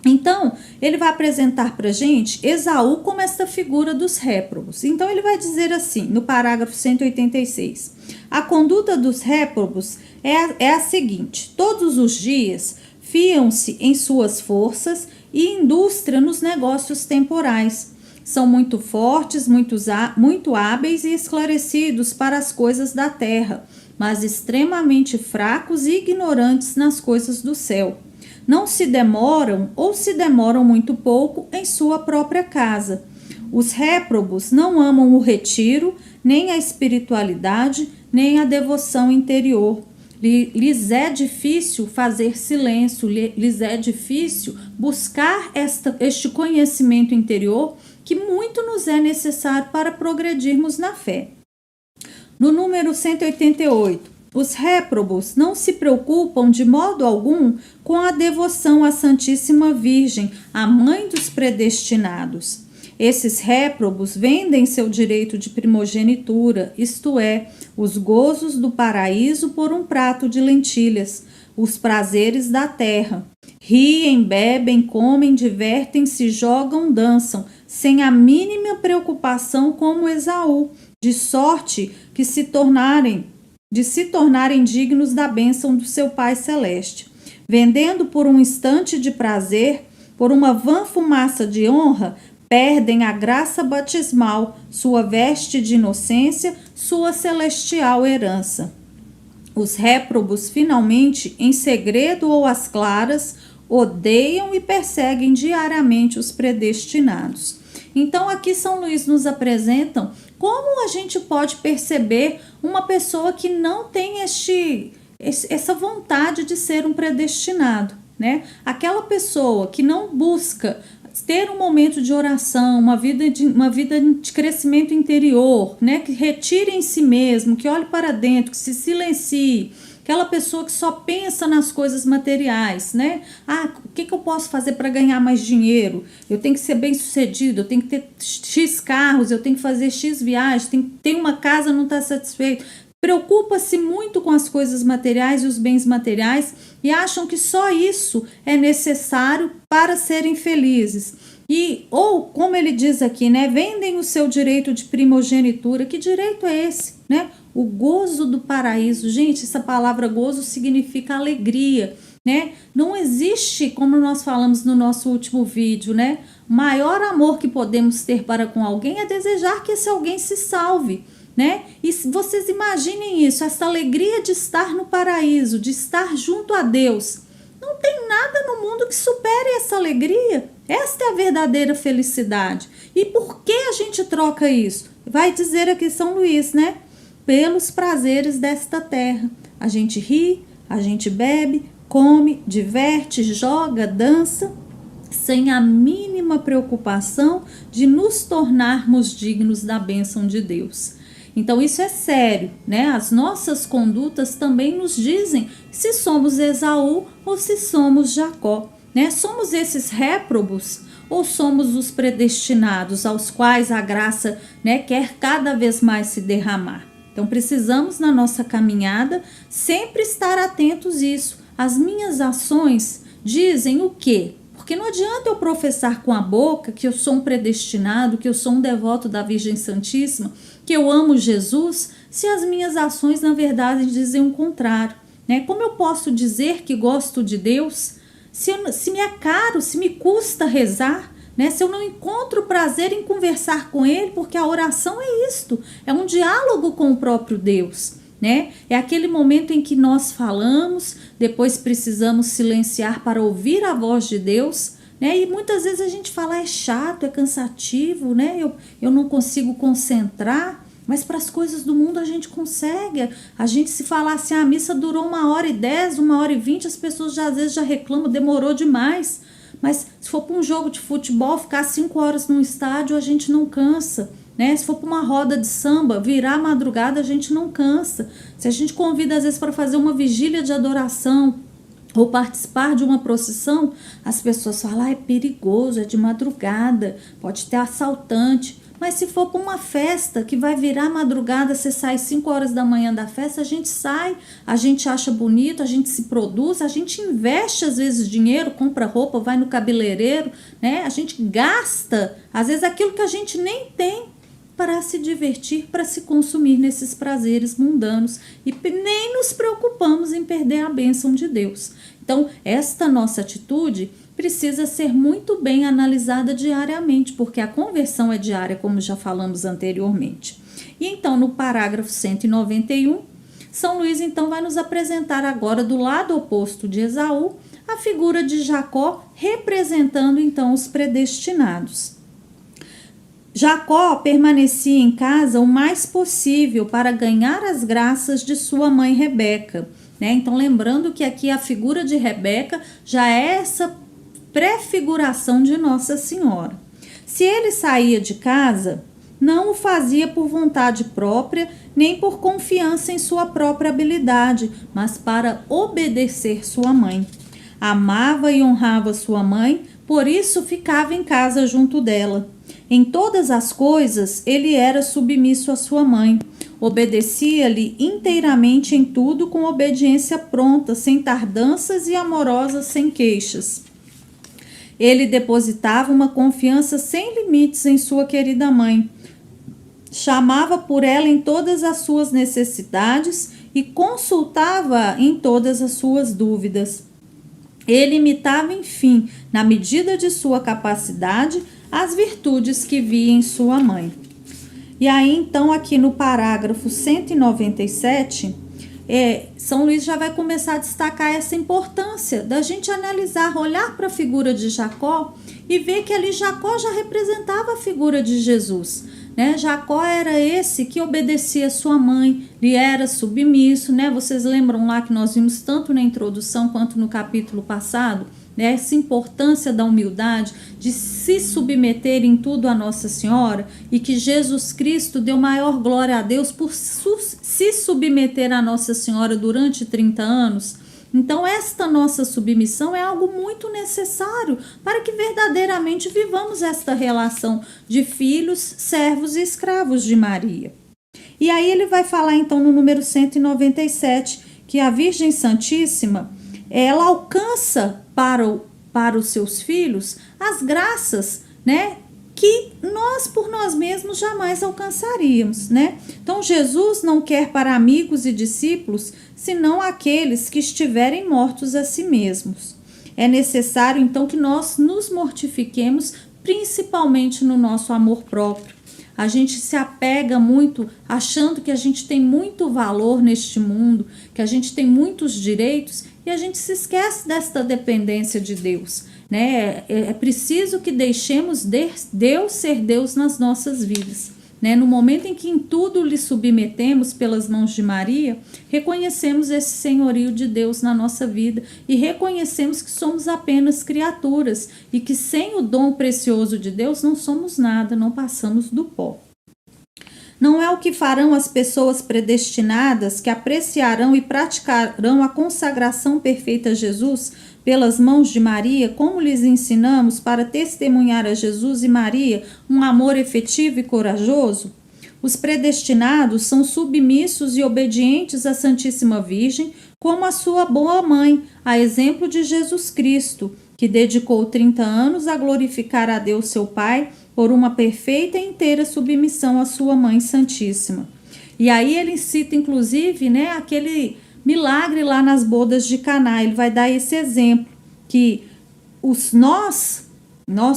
Então, ele vai apresentar para a gente Esaú como esta figura dos réprobos. Então, ele vai dizer assim, no parágrafo 186, a conduta dos réprobos é a seguinte: todos os dias fiam-se em suas forças e indústria nos negócios temporais. São muito fortes, muito hábeis e esclarecidos para as coisas da terra, mas extremamente fracos e ignorantes nas coisas do céu. Não se demoram ou se demoram muito pouco em sua própria casa. Os réprobos não amam o retiro, nem a espiritualidade, nem a devoção interior. Lhes é difícil fazer silêncio, lhes é difícil buscar este conhecimento interior que muito nos é necessário para progredirmos na fé. No número 188, os réprobos não se preocupam de modo algum com a devoção à Santíssima Virgem, a mãe dos predestinados. Esses réprobos vendem seu direito de primogenitura, isto é, os gozos do paraíso por um prato de lentilhas, os prazeres da terra. Riem, bebem, comem, divertem-se, jogam, dançam, sem a mínima preocupação como Esaú, de sorte que se tornarem dignos da bênção do seu Pai Celeste. Vendendo por um instante de prazer, por uma vã fumaça de honra, perdem a graça batismal, sua veste de inocência, sua celestial herança. Os réprobos, finalmente, em segredo ou às claras, odeiam e perseguem diariamente os predestinados. Então, aqui São Luís nos apresentam como a gente pode perceber uma pessoa que não tem essa vontade de ser um predestinado, né? Aquela pessoa que não busca ter um momento de oração, uma vida de crescimento interior, né? Que retire em si mesmo, que olhe para dentro, que se silencie, Aquela pessoa que só pensa nas coisas materiais, né? O que eu posso fazer para ganhar mais dinheiro? Eu tenho que ser bem sucedido, eu tenho que ter X carros, eu tenho que fazer X viagens, tenho que ter uma casa, não está satisfeito. Preocupa-se muito com as coisas materiais e os bens materiais e acham que só isso é necessário para serem felizes. Ou, como ele diz aqui, né, vendem o seu direito de primogenitura. Que direito é esse, né? O gozo do paraíso. Gente, essa palavra gozo significa alegria, né? Não existe, como nós falamos no nosso último vídeo, né? O maior amor que podemos ter para com alguém é desejar que esse alguém se salve, né? E vocês imaginem isso, essa alegria de estar no paraíso, de estar junto a Deus. Não tem nada no mundo que supere essa alegria. Esta é a verdadeira felicidade. E por que a gente troca isso? Vai dizer aqui São Luís, né? Pelos prazeres desta terra. A gente ri, a gente bebe, come, diverte, joga, dança, sem a mínima preocupação de nos tornarmos dignos da bênção de Deus. Então isso é sério, né? As nossas condutas também nos dizem se somos Esaú ou se somos Jacó, né? Somos esses réprobos ou somos os predestinados aos quais a graça, né, quer cada vez mais se derramar? Então precisamos na nossa caminhada sempre estar atentos a isso. As minhas ações dizem o quê? Porque não adianta eu professar com a boca que eu sou um predestinado, que eu sou um devoto da Virgem Santíssima, que eu amo Jesus, se as minhas ações na verdade dizem o contrário, né? Como eu posso dizer que gosto de Deus se me é caro, se me custa rezar, né? Se eu não encontro prazer em conversar com Ele, porque a oração é isto, é um diálogo com o próprio Deus, né? É aquele momento em que nós falamos, depois precisamos silenciar para ouvir a voz de Deus, né? E muitas vezes a gente fala, é chato, é cansativo, né? Eu não consigo concentrar, mas para as coisas do mundo a gente consegue. A gente se falar assim, a missa durou 1h10, 1h20, as pessoas já, às vezes já reclamam, demorou demais. Mas se for para um jogo de futebol, ficar 5 horas num estádio, a gente não cansa, né? Se for para uma roda de samba, virar a madrugada, a gente não cansa. Se a gente convida às vezes para fazer uma vigília de adoração ou participar de uma procissão, as pessoas falam, é perigoso, é de madrugada, pode ter assaltante. Mas se for para uma festa que vai virar madrugada, você sai 5 horas da manhã da festa, a gente sai, a gente acha bonito, a gente se produz, a gente investe às vezes dinheiro, compra roupa, vai no cabeleireiro, né? A gente gasta, às vezes aquilo que a gente nem tem para se divertir, para se consumir nesses prazeres mundanos e nem nos preocupamos em perder a bênção de Deus. Então, esta nossa atitude precisa ser muito bem analisada diariamente, porque a conversão é diária, como já falamos anteriormente. E então, no parágrafo 191, São Luís então vai nos apresentar agora, do lado oposto de Esaú, a figura de Jacó, representando então os predestinados. Jacó permanecia em casa o mais possível para ganhar as graças de sua mãe Rebeca, né? Então, lembrando que aqui a figura de Rebeca já é essa prefiguração de Nossa Senhora. Se ele saía de casa, não o fazia por vontade própria, nem por confiança em sua própria habilidade, mas para obedecer sua mãe. Amava e honrava sua mãe, por isso ficava em casa junto dela. Em todas as coisas, ele era submisso à sua mãe. Obedecia-lhe inteiramente em tudo, com obediência pronta, sem tardanças e amorosa, sem queixas. Ele depositava uma confiança sem limites em sua querida mãe. Chamava por ela em todas as suas necessidades e consultava-a em todas as suas dúvidas. Ele imitava, enfim, na medida de sua capacidade, as virtudes que via em sua mãe. E aí, então, aqui no parágrafo 197, São Luís já vai começar a destacar essa importância da gente analisar, olhar para a figura de Jacó e ver que ali Jacó já representava a figura de Jesus, né? Jacó era esse que obedecia a sua mãe, lhe era submisso, né? Vocês lembram lá que nós vimos tanto na introdução quanto no capítulo passado, né, essa importância da humildade, de se submeter em tudo a Nossa Senhora, e que Jesus Cristo deu maior glória a Deus por se submeter a Nossa Senhora durante 30 anos. Então, esta nossa submissão é algo muito necessário para que verdadeiramente vivamos esta relação de filhos, servos e escravos de Maria. E aí ele vai falar então no número 197, que a Virgem Santíssima, ela alcança para os seus filhos as graças, né, que nós por nós mesmos jamais alcançaríamos, né? Então Jesus não quer para amigos e discípulos senão aqueles que estiverem mortos a si mesmos. É necessário então que nós nos mortifiquemos, principalmente no nosso amor próprio. A gente se apega muito achando que a gente tem muito valor neste mundo, que a gente tem muitos direitos, e a gente se esquece desta dependência de Deus, né? É preciso que deixemos Deus ser Deus nas nossas vidas, né? No momento em que em tudo lhe submetemos pelas mãos de Maria, reconhecemos esse senhorio de Deus na nossa vida e reconhecemos que somos apenas criaturas e que sem o dom precioso de Deus não somos nada, não passamos do pó. Não é o que farão as pessoas predestinadas que apreciarão e praticarão a consagração perfeita a Jesus pelas mãos de Maria, como lhes ensinamos para testemunhar a Jesus e Maria um amor efetivo e corajoso? Os predestinados são submissos e obedientes à Santíssima Virgem, como a sua boa mãe, a exemplo de Jesus Cristo, que dedicou 30 anos a glorificar a Deus seu Pai por uma perfeita e inteira submissão à sua Mãe Santíssima. E aí ele cita, inclusive, né, aquele milagre lá nas bodas de Caná. Ele vai dar esse exemplo, que nós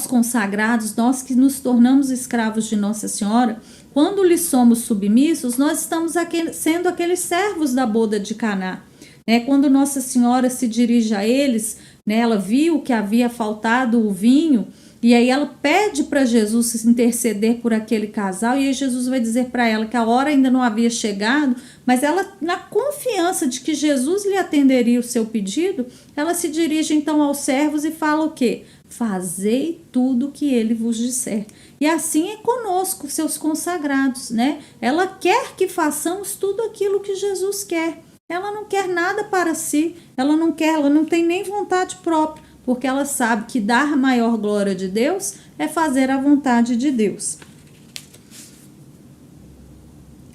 consagrados, nós que nos tornamos escravos de Nossa Senhora, quando lhe somos submissos, nós estamos sendo aqueles servos da boda de Caná. Né? Quando Nossa Senhora se dirige a eles, né, ela viu que havia faltado o vinho, e aí ela pede para Jesus interceder por aquele casal, e aí Jesus vai dizer para ela que a hora ainda não havia chegado, mas ela, na confiança de que Jesus lhe atenderia o seu pedido, ela se dirige então aos servos e fala o quê? Fazei tudo o que ele vos disser. E assim é conosco, seus consagrados, né? Ela quer que façamos tudo aquilo que Jesus quer. Ela não quer nada para si, ela não tem nem vontade própria, porque ela sabe que dar a maior glória de Deus é fazer a vontade de Deus.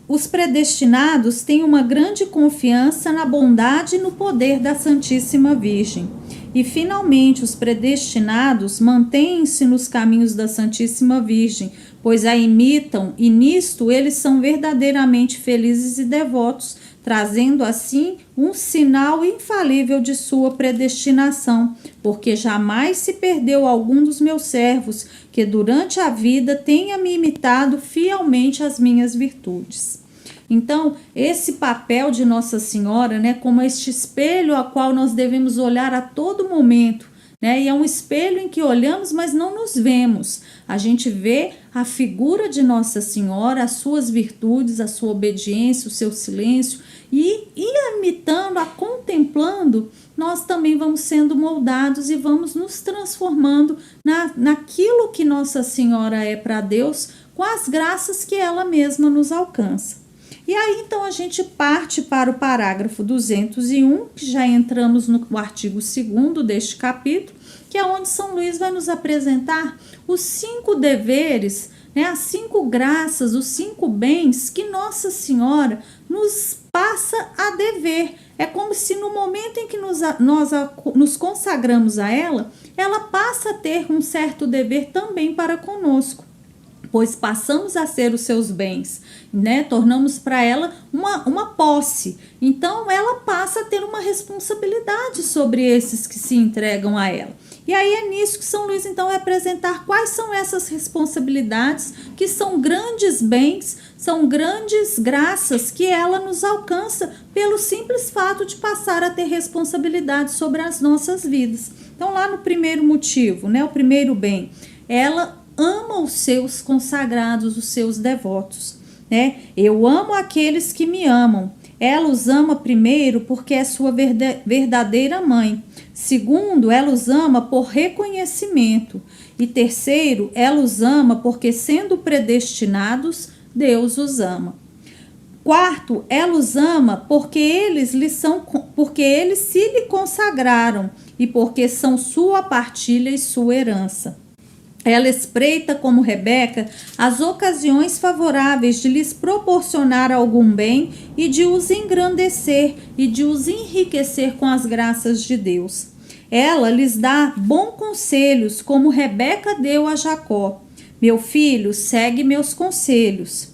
Os predestinados têm uma grande confiança na bondade e no poder da Santíssima Virgem. E, finalmente, os predestinados mantêm-se nos caminhos da Santíssima Virgem, pois a imitam, e nisto eles são verdadeiramente felizes e devotos, trazendo assim um sinal infalível de sua predestinação, porque jamais se perdeu algum dos meus servos que durante a vida tenha me imitado fielmente as minhas virtudes. Então, esse papel de Nossa Senhora, né, como este espelho a qual nós devemos olhar a todo momento, né, e é um espelho em que olhamos, mas não nos vemos. A gente vê a figura de Nossa Senhora, as suas virtudes, a sua obediência, o seu silêncio, e imitando, a contemplando, nós também vamos sendo moldados e vamos nos transformando naquilo que Nossa Senhora é para Deus, com as graças que ela mesma nos alcança. E aí, então, a gente parte para o parágrafo 201, que já entramos no artigo 2º deste capítulo, que é onde São Luís vai nos apresentar os 5 deveres, né, as 5 graças, os 5 bens que Nossa Senhora nos passa a dever. É como se no momento em que nós nos consagramos a ela, ela passa a ter um certo dever também para conosco, pois passamos a ser os seus bens, né? Tornamos para ela uma posse. Então, ela passa a ter uma responsabilidade sobre esses que se entregam a ela. E aí é nisso que São Luís, então, vai apresentar quais são essas responsabilidades, que são grandes bens, são grandes graças que ela nos alcança pelo simples fato de passar a ter responsabilidade sobre as nossas vidas. Então, lá no primeiro motivo, né? O primeiro bem, ela ama os seus consagrados, os seus devotos, né? Eu amo aqueles que me amam. Ela os ama primeiro porque é sua verdadeira mãe. Segundo, ela os ama por reconhecimento. E terceiro, ela os ama porque, sendo predestinados, Deus os ama. Quarto, ela os ama porque eles se lhe consagraram e porque são sua partilha e sua herança. Ela espreita, como Rebeca, as ocasiões favoráveis de lhes proporcionar algum bem e de os engrandecer e de os enriquecer com as graças de Deus. Ela lhes dá bons conselhos, como Rebeca deu a Jacó. Meu filho, segue meus conselhos.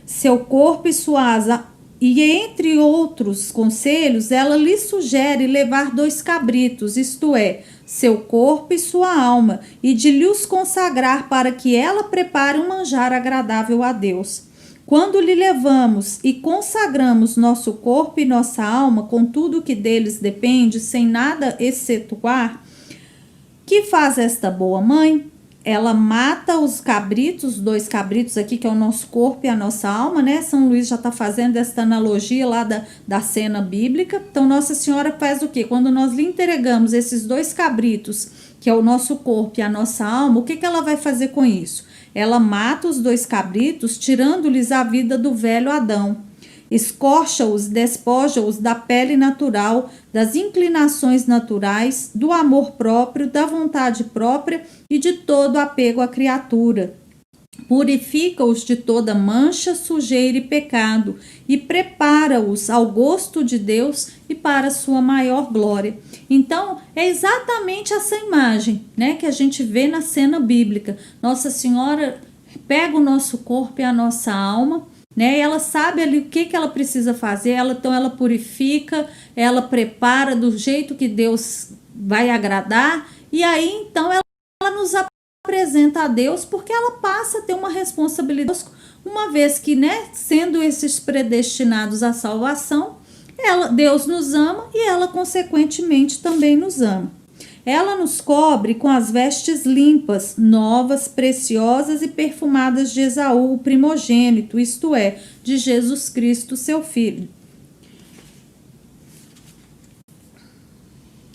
Seu corpo e sua asa. E entre outros conselhos, ela lhe sugere levar 2 cabritos, isto é, seu corpo e sua alma, e de lhes consagrar para que ela prepare um manjar agradável a Deus. Quando lhe levamos e consagramos nosso corpo e nossa alma com tudo que deles depende, sem nada excetuar, que faz esta boa mãe? Ela mata os cabritos, 2 cabritos aqui, que é o nosso corpo e a nossa alma, né? São Luís já está fazendo esta analogia lá da cena bíblica. Então, Nossa Senhora faz o quê? Quando nós lhe entregamos esses 2 cabritos, que é o nosso corpo e a nossa alma, o que ela vai fazer com isso? Ela mata os 2 cabritos, tirando-lhes a vida do velho Adão. Escorcha-os, despoja-os da pele natural, das inclinações naturais, do amor próprio, da vontade própria e de todo apego à criatura. Purifica-os de toda mancha, sujeira e pecado e prepara-os ao gosto de Deus e para sua maior glória. Então, é exatamente essa imagem, né, que a gente vê na cena bíblica. Nossa Senhora pega o nosso corpo e a nossa alma, né? Ela sabe ali o que ela precisa fazer, então ela purifica, ela prepara do jeito que Deus vai agradar, e aí então ela nos apresenta a Deus, porque ela passa a ter uma responsabilidade, uma vez que, né, sendo esses predestinados à salvação, Deus nos ama e ela consequentemente também nos ama. Ela nos cobre com as vestes limpas, novas, preciosas e perfumadas de Esaú, o primogênito, isto é, de Jesus Cristo, seu filho.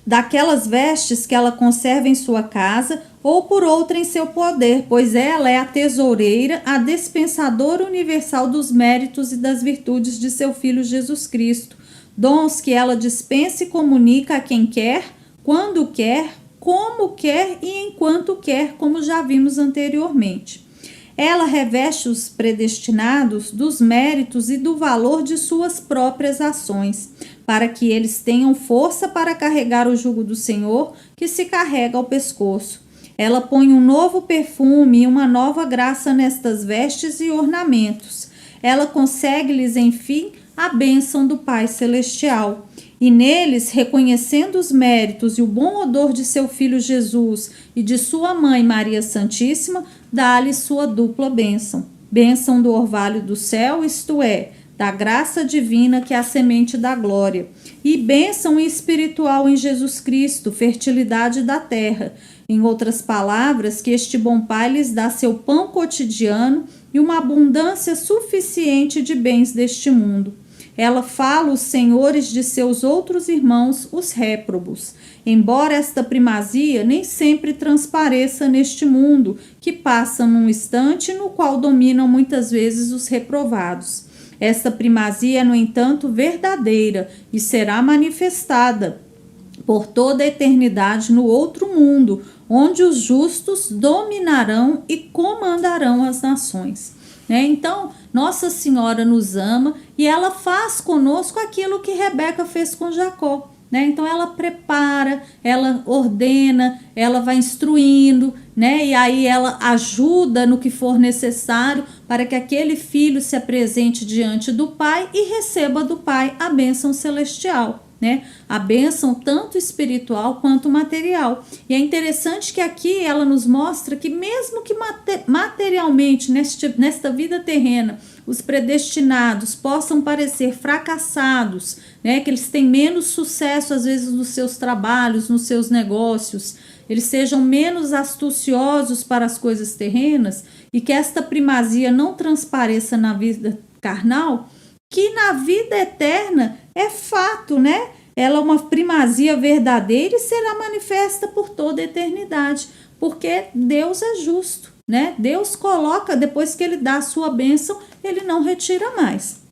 Daquelas vestes que ela conserva em sua casa ou por outra em seu poder, pois ela é a tesoureira, a dispensadora universal dos méritos e das virtudes de seu Filho Jesus Cristo, dons que ela dispensa e comunica a quem quer, quando quer, como quer e enquanto quer, como já vimos anteriormente. Ela reveste os predestinados dos méritos e do valor de suas próprias ações, para que eles tenham força para carregar o jugo do Senhor, que se carrega ao pescoço. Ela põe um novo perfume e uma nova graça nestas vestes e ornamentos. Ela concede-lhes, enfim, a bênção do Pai Celestial. E neles, reconhecendo os méritos e o bom odor de seu Filho Jesus e de sua mãe Maria Santíssima, dá-lhe sua dupla bênção. Bênção do orvalho do céu, isto é, da graça divina que é a semente da glória. E bênção espiritual em Jesus Cristo, fertilidade da terra. Em outras palavras, que este bom Pai lhes dá seu pão cotidiano e uma abundância suficiente de bens deste mundo. Ela fala os senhores de seus outros irmãos, os réprobos, embora esta primazia nem sempre transpareça neste mundo, que passa num instante no qual dominam muitas vezes os reprovados. Esta primazia é, no entanto, verdadeira e será manifestada por toda a eternidade no outro mundo, onde os justos dominarão e comandarão as nações. Então, Nossa Senhora nos ama e ela faz conosco aquilo que Rebeca fez com Jacó. Então, ela prepara, ela ordena, ela vai instruindo, e aí ela ajuda no que for necessário para que aquele filho se apresente diante do Pai e receba do Pai a bênção celestial. A bênção tanto espiritual quanto material. E é interessante que aqui ela nos mostra que mesmo que materialmente nesta vida terrena os predestinados possam parecer fracassados, que eles têm menos sucesso às vezes nos seus trabalhos, nos seus negócios, eles sejam menos astuciosos para as coisas terrenas e que esta primazia não transpareça na vida carnal, que na vida eterna é fato, né? Ela é uma primazia verdadeira e será manifesta por toda a eternidade, porque Deus é justo, né? Deus coloca, depois que ele dá a sua bênção, ele não retira mais.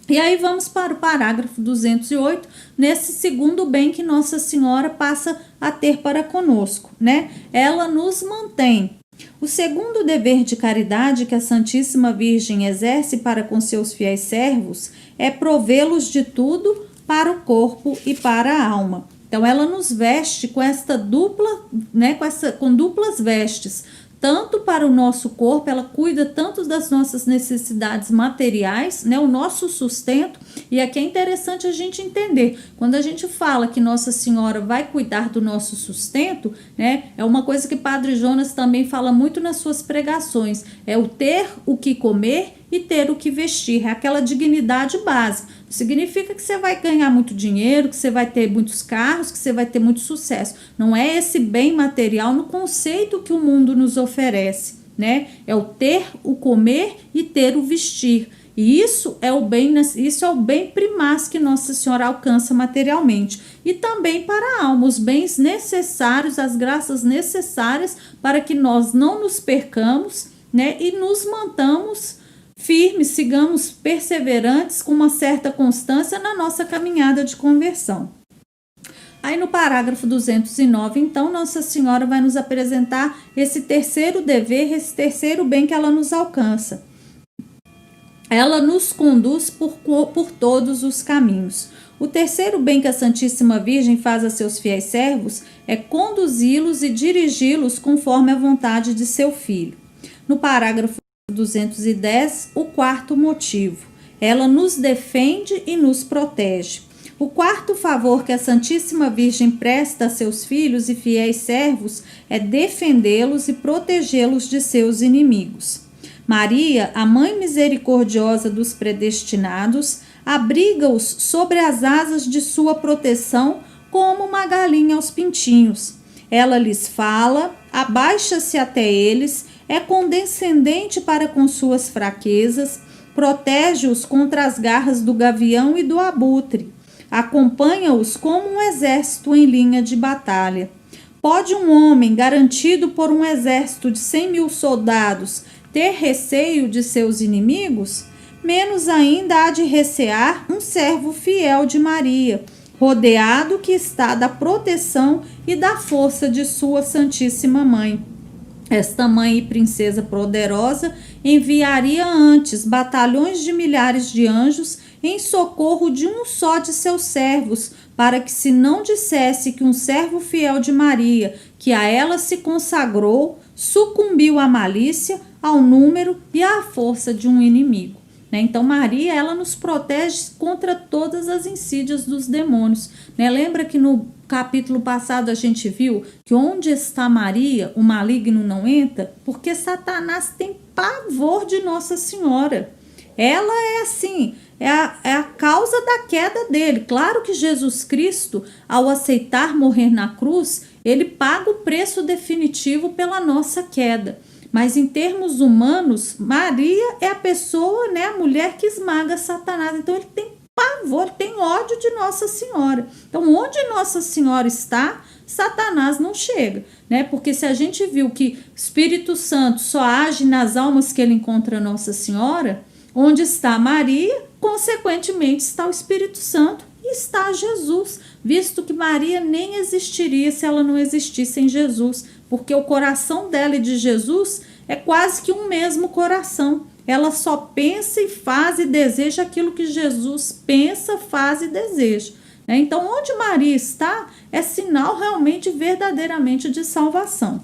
E aí vamos para o parágrafo 208, nesse segundo bem que Nossa Senhora passa a ter para conosco, né? Ela nos mantém. O segundo dever de caridade que a Santíssima Virgem exerce para com seus fiéis servos é provê-los de tudo para o corpo e para a alma. Então ela nos veste com esta dupla, né, com duplas vestes, tanto para o nosso corpo, ela cuida tanto das nossas necessidades materiais, né, o nosso sustento, e aqui é interessante a gente entender, quando a gente fala que Nossa Senhora vai cuidar do nosso sustento, né, é uma coisa que Padre Jonas também fala muito nas suas pregações, é o ter o que comer e ter o que vestir, é aquela dignidade básica. Significa que você vai ganhar muito dinheiro, que você vai ter muitos carros, que você vai ter muito sucesso. Não é esse bem material no conceito que o mundo nos oferece, né? É o ter, o comer e ter o vestir. E isso é o bem primaz que Nossa Senhora alcança materialmente. E também para a alma, os bens necessários, as graças necessárias para que nós não nos percamos, né? E nos mantamos firmes, sigamos perseverantes com uma certa constância na nossa caminhada de conversão. Aí no parágrafo 209, então, Nossa Senhora vai nos apresentar esse terceiro dever, esse terceiro bem que ela nos alcança. Ela nos conduz por todos os caminhos. O terceiro bem que a Santíssima Virgem faz a seus fiéis servos é conduzi-los e dirigi-los conforme a vontade de seu Filho. No parágrafo 210, o quarto motivo. Ela nos defende e nos protege. O quarto favor que a Santíssima Virgem presta a seus filhos e fiéis servos é defendê-los e protegê-los de seus inimigos. Maria, a Mãe misericordiosa dos predestinados, abriga-os sobre as asas de sua proteção como uma galinha aos pintinhos. Ela lhes fala, abaixa-se até eles, é condescendente para com suas fraquezas, protege-os contra as garras do gavião e do abutre, acompanha-os como um exército em linha de batalha. Pode um homem, garantido por um exército de 100.000 soldados, ter receio de seus inimigos? Menos ainda há de recear um servo fiel de Maria, rodeado que está da proteção e da força de sua Santíssima Mãe. Esta mãe e princesa poderosa enviaria antes batalhões de milhares de anjos em socorro de um só de seus servos, para que se não dissesse que um servo fiel de Maria, que a ela se consagrou, sucumbiu à malícia, ao número e à força de um inimigo. Então Maria, ela nos protege contra todas as insídias dos demônios. Lembra que no capítulo passado a gente viu que onde está Maria, o maligno não entra? Porque Satanás tem pavor de Nossa Senhora. Ela é assim, é a causa da queda dele. Claro que Jesus Cristo, ao aceitar morrer na cruz, ele paga o preço definitivo pela nossa queda. Mas em termos humanos, Maria é a pessoa, né, a mulher que esmaga Satanás. Então ele tem pavor, tem ódio de Nossa Senhora. Então onde Nossa Senhora está, Satanás não chega, né? Porque se a gente viu que o Espírito Santo só age nas almas que ele encontra Nossa Senhora, onde está Maria, consequentemente está o Espírito Santo e está Jesus, visto que Maria nem existiria se ela não existisse em Jesus, porque o coração dela e de Jesus é quase que um mesmo coração. Ela só pensa e faz e deseja aquilo que Jesus pensa, faz e deseja. Então, onde Maria está é sinal realmente, verdadeiramente de salvação.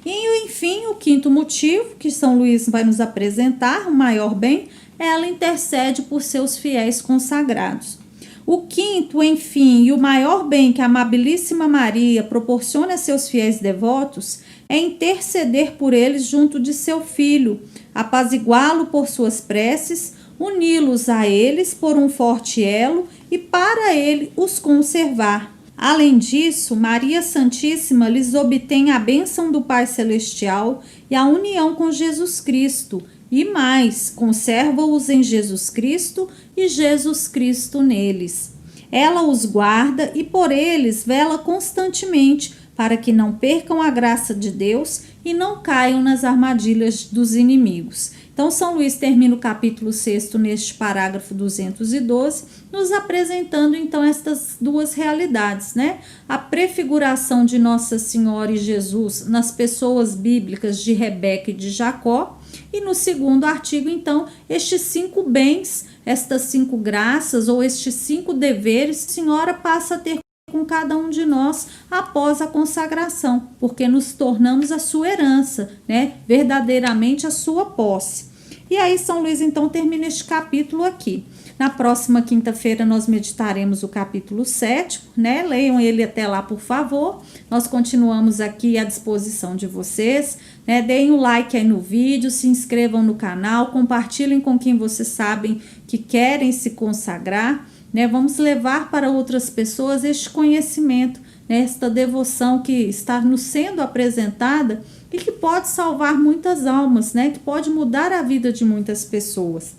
E, enfim, o quinto motivo que São Luís vai nos apresentar, o maior bem, ela intercede por seus fiéis consagrados. O quinto, enfim, e o maior bem que a amabilíssima Maria proporciona a seus fiéis devotos é interceder por eles junto de seu Filho, apaziguá-lo por suas preces, uni-los a eles por um forte elo e para ele os conservar. Além disso, Maria Santíssima lhes obtém a bênção do Pai Celestial e a união com Jesus Cristo, e mais, conserva-os em Jesus Cristo e Jesus Cristo neles. Ela os guarda e por eles vela constantemente, para que não percam a graça de Deus e não caiam nas armadilhas dos inimigos. Então, São Luís termina o capítulo 6 neste parágrafo 212, nos apresentando então estas duas realidades, né? A prefiguração de Nossa Senhora e Jesus nas pessoas bíblicas de Rebeca e de Jacó, e no segundo artigo, então, estes 5 bens, estas 5 graças ou estes 5 deveres, a Senhora passa a ter com cada um de nós após a consagração, porque nos tornamos a sua herança, né? Verdadeiramente a sua posse. E aí São Luís então termina este capítulo aqui. Na próxima quinta-feira nós meditaremos o capítulo 7, né? Leiam ele até lá, por favor. Nós continuamos aqui à disposição de vocês, né? Deem um like aí no vídeo, se inscrevam no canal, compartilhem com quem vocês sabem que querem se consagrar, né? Vamos levar para outras pessoas este conhecimento, né? Esta devoção que está nos sendo apresentada e que pode salvar muitas almas, né? Que pode mudar a vida de muitas pessoas.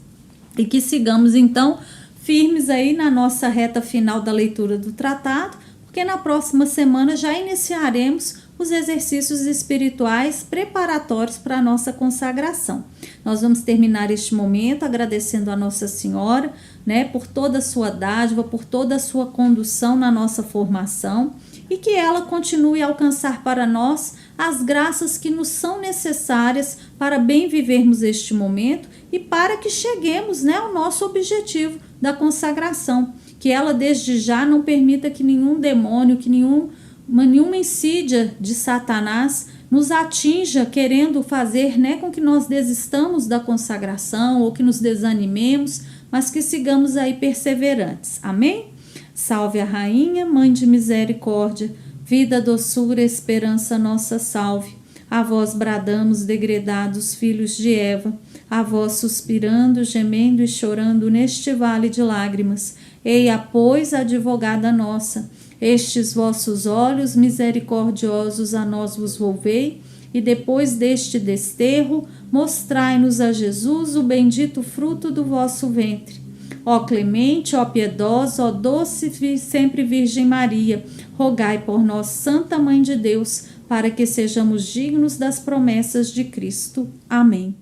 E que sigamos então firmes aí na nossa reta final da leitura do tratado, porque na próxima semana já iniciaremos os exercícios espirituais preparatórios para a nossa consagração. Nós vamos terminar este momento agradecendo a Nossa Senhora, né, por toda a sua dádiva, por toda a sua condução na nossa formação, e que ela continue a alcançar para nós as graças que nos são necessárias para bem vivermos este momento e para que cheguemos, né, ao nosso objetivo da consagração. Que ela desde já não permita que nenhum demônio, que nenhuma insídia de Satanás nos atinja querendo fazer, né, com que nós desistamos da consagração ou que nos desanimemos, mas que sigamos aí perseverantes. Amém? Salve a Rainha, Mãe de Misericórdia, vida, doçura, esperança nossa salve. A vós bradamos, degredados filhos de Eva, a vós suspirando, gemendo e chorando neste vale de lágrimas. Eia, pois, advogada nossa, estes vossos olhos misericordiosos a nós vos volvei, e depois deste desterro, mostrai-nos a Jesus, o bendito fruto do vosso ventre. Ó clemente, ó piedosa, ó doce e sempre Virgem Maria, rogai por nós, Santa Mãe de Deus, para que sejamos dignos das promessas de Cristo. Amém.